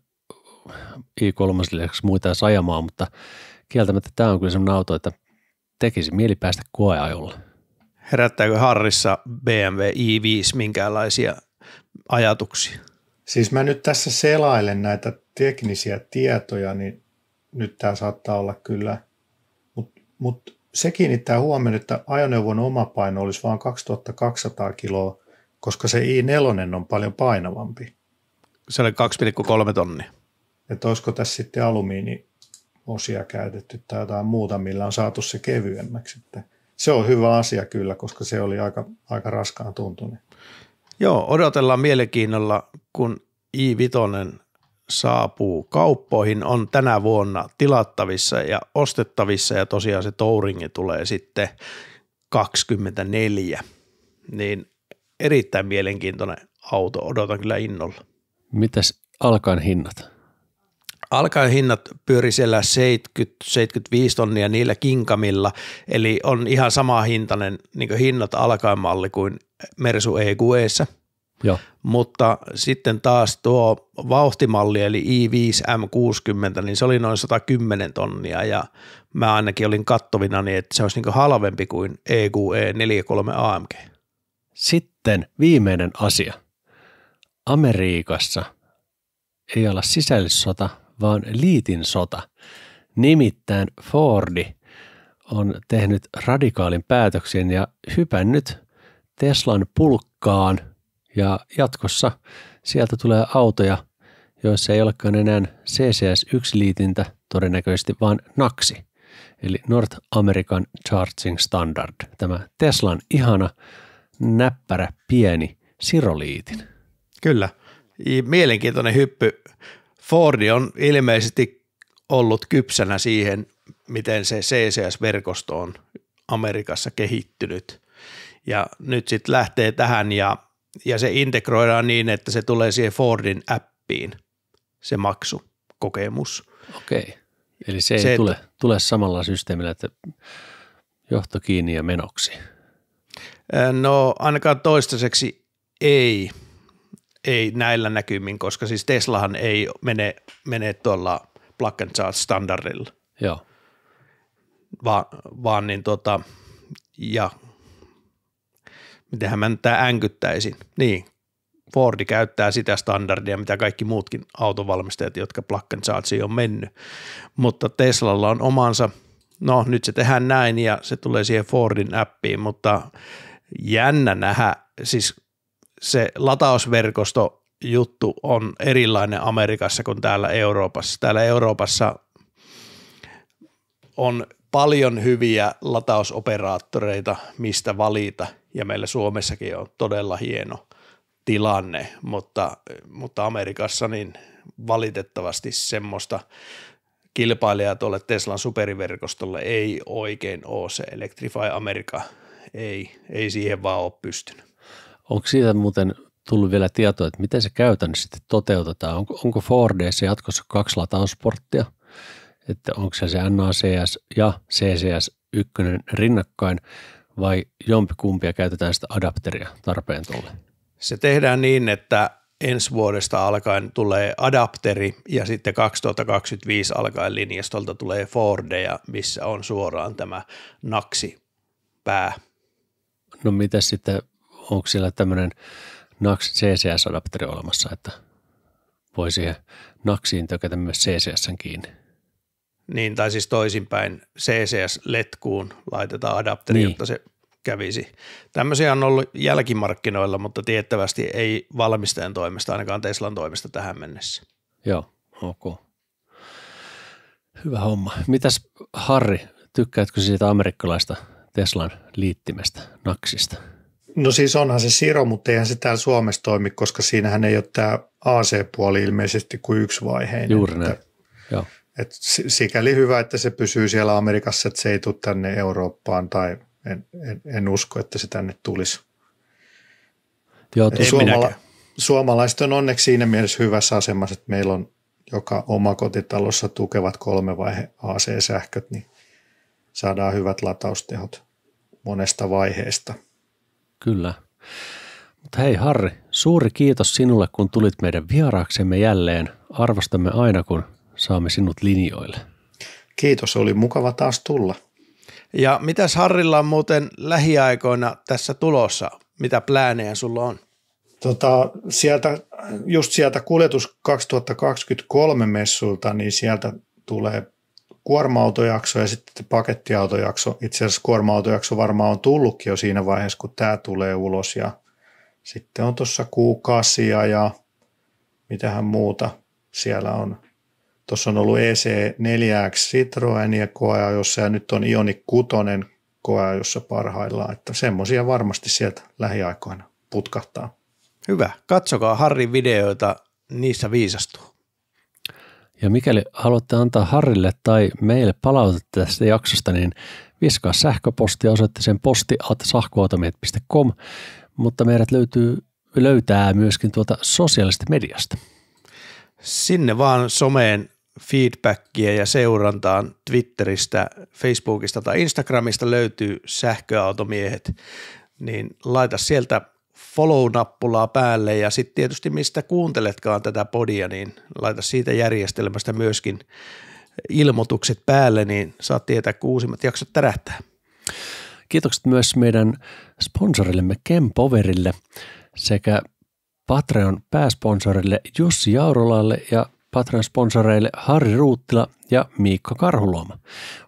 i3 muita edes ajamaan, mutta kieltämättä tämä on kyllä sellainen auto, että tekisi mieli päästä koeajolle. Herättääkö Harrissa BMW i5 minkäänlaisia ajatuksia? Siis mä nyt tässä selailen näitä teknisiä tietoja, niin nyt tämä saattaa olla kyllä, mutta se kiinnittää huomioon, että ajoneuvon oma paino olisi vain 2200 kiloa, koska se i4 on paljon painavampi. Se oli 2,3 tonnia. Että olisiko tässä sitten alumiiniosia käytetty tai jotain muuta, millä on saatu se kevyemmäksi. Että se on hyvä asia kyllä, koska se oli aika raskaan tuntunen. Joo, odotellaan mielenkiinnolla, kun i5 saapuu kauppoihin, on tänä vuonna tilattavissa ja ostettavissa ja tosiaan se Touringi tulee sitten 24, niin erittäin mielenkiintoinen auto, odotan kyllä innolla. Mitäs alkaen hinnat? Alkaen hinnat pyöri siellä 70-75 tonnia niillä kinkamilla, eli on ihan sama hintainen niin hinnat alkaen malli kuin Mersu EQE:ssä. Joo. Mutta sitten taas tuo vauhtimalli eli i5 M60, niin se oli noin 110 tonnia ja mä ainakin olin kattovina niin, että se olisi niin halvempi kuin EQE 43 AMG. Sitten viimeinen asia. Amerikassa ei olla sisällissota, vaan liitinsota. Nimittäin Fordi on tehnyt radikaalin päätöksen ja hypännyt Teslan pulkkaan ja jatkossa sieltä tulee autoja, joissa ei olekaan enää CCS1-liitintä todennäköisesti, vaan NACSi, eli North American Charging Standard, tämä Teslan ihana, näppärä, pieni siroliitin. Kyllä, mielenkiintoinen hyppy. Fordi on ilmeisesti ollut kypsänä siihen, miten se CCS-verkosto on Amerikassa kehittynyt ja nyt sitten lähtee tähän ja se integroidaan niin, että se tulee siihen Fordin appiin, se maksukokemus. Okei, eli se ei tule samalla systeemillä, että johto kiinni ja menoksi. No ainakaan toistaiseksi ei näillä näkymin, koska siis Teslahan ei mene tuolla plug and charge standardilla. Joo. Vaan niin ja mitenhän mä nyt tää änkyttäisin. Niin, Fordi käyttää sitä standardia, mitä kaikki muutkin autovalmistajat, jotka plug and chargeen on mennyt. Mutta Teslalla on omansa, no nyt se tehdään näin ja se tulee siihen Fordin appiin, mutta jännä nähdä, siis se latausverkosto juttu on erilainen Amerikassa kuin täällä Euroopassa. Täällä Euroopassa on paljon hyviä latausoperaattoreita, mistä valita, ja meillä Suomessakin on todella hieno tilanne, mutta Amerikassa niin valitettavasti semmoista kilpailijaa tuolle Teslan superiverkostolle ei oikein ole, se Electrify America ei siihen vaan ole pystynyt. Onko siitä muuten tullut vielä tietoa, että miten se käytännössä sitten toteutetaan? Onko Fordeissa jatkossa 2 latausporttia? Että onko se NACS ja CCS1 rinnakkain vai jompikumpi käytetään sitä adapteria tarpeen tuolle? Se tehdään niin, että ensi vuodesta alkaen tulee adapteri ja sitten 2025 alkaen linjastolta tulee Fordeja, missä on suoraan tämä NACSi-pää. No mitä sitten, onko siellä tämmöinen NAX CCS-adapteri olemassa, että voi siihen NAXiin tökätä myös CCS:n kiinni? Niin, tai siis toisinpäin CCS-letkuun laitetaan adapteri, jotta se kävisi. Tämmöisiä on ollut jälkimarkkinoilla, mutta tiettävästi ei valmistajan toimesta, ainakaan Teslan toimesta tähän mennessä. Joo, ok. Hyvä homma. Mitäs Harri, tykkäätkö siitä amerikkalaista Teslan liittimestä, NAXista? No siis onhan se Siro, mutta eihän se täällä Suomessa toimi, koska siinähän ei ole tämä AC-puoli ilmeisesti kuin yksivaiheinen. Juuri näin, joo. Et sikäli hyvä, että se pysyy siellä Amerikassa, että se ei tule tänne Eurooppaan tai en usko, että se tänne tulisi. Joo, suomalaiset on onneksi siinä mielessä hyvässä asemassa, että meillä on joka omakotitalossa tukevat 3-vaihe AC-sähköt, niin saadaan hyvät lataustehot monesta vaiheesta. Kyllä. Mutta hei Harri, suuri kiitos sinulle, kun tulit meidän vieraaksemme jälleen. Arvostamme aina, kun saamme sinut linjoille. Kiitos, oli mukava taas tulla. Ja mitäs Harrilla on muuten lähiaikoina tässä tulossa? Mitä pläänejä sulla on? Sieltä kuljetus 2023 messuilta, niin sieltä tulee kuorma-autojakso ja sitten pakettiautojakso. Itse asiassa kuorma-autojakso varmaan on tullutkin jo siinä vaiheessa, kun tämä tulee ulos. Ja sitten on tuossa Q8 ja mitähän muuta siellä on. Tuossa on ollut EC4X Citroen ja koeajossa ja nyt on Ioniq 6 koeajossa parhaillaan. Että semmoisia varmasti sieltä lähiaikoina putkahtaa. Hyvä. Katsokaa Harrin videoita, niissä viisastuu. Ja mikäli haluatte antaa Harrille tai meille palautetta tästä jaksosta, niin viskaa sähköpostia osoitteeseen posti@sahkoautomiet.com, mutta meidät löytää myöskin tuolta sosiaalisesta mediasta. Sinne vaan someen feedbackia ja seurantaan Twitteristä, Facebookista tai Instagramista löytyy sähköautomiehet, niin laita sieltä follow-nappulaa päälle ja sitten tietysti mistä kuunteletkaan tätä podia, niin laita siitä järjestelmästä myöskin ilmoitukset päälle, niin saat tietää, kun uusimmat jaksot tärähtää. Kiitokset myös meidän sponsorillemme Kempoverille sekä Patreon pääsponsorille Jussi Jaurolalle ja Patreon-sponsoreille Harri Ruuttila ja Miikka Karhuluoma.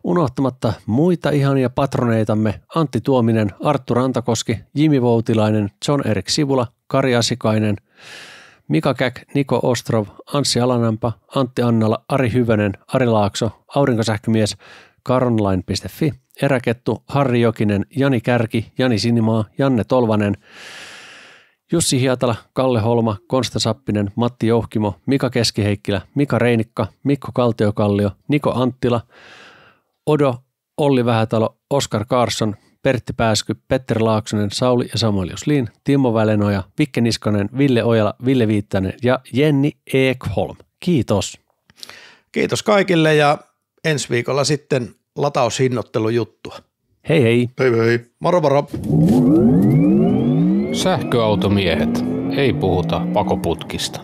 Unohtamatta muita ihania patroneitamme Antti Tuominen, Arttu Rantakoski, Jimi Voutilainen, John Erik Sivula, Kari Asikainen, Mika Käk, Niko Ostrov, Anssi Alanampa, Antti Annala, Ari Hyvönen, Ari Laakso, Aurinkosähkömies, Caronline.fi, Eräkettu, Harri Jokinen, Jani Kärki, Jani Sinimaa, Janne Tolvanen, Jussi Hietala, Kalle Holma, Konsta Sappinen, Matti Jouhkimo, Mika Keskiheikkilä, Mika Reinikka, Mikko Kaltiokallio, Niko Anttila, Odo, Olli Vähätalo, Oskar Karsson, Pertti Pääsky, Petteri Laaksonen, Sauli ja Samuel Juslin, Timo Välenoja, Vikke Niskanen, Ville Ojala, Ville Viittanen ja Jenni Ekholm. Kiitos. Kiitos kaikille ja ensi viikolla sitten lataushinnoittelujuttua. Hei hei. Hei hei. Moro moro. Sähköautomiehet. Ei puhuta pakoputkista.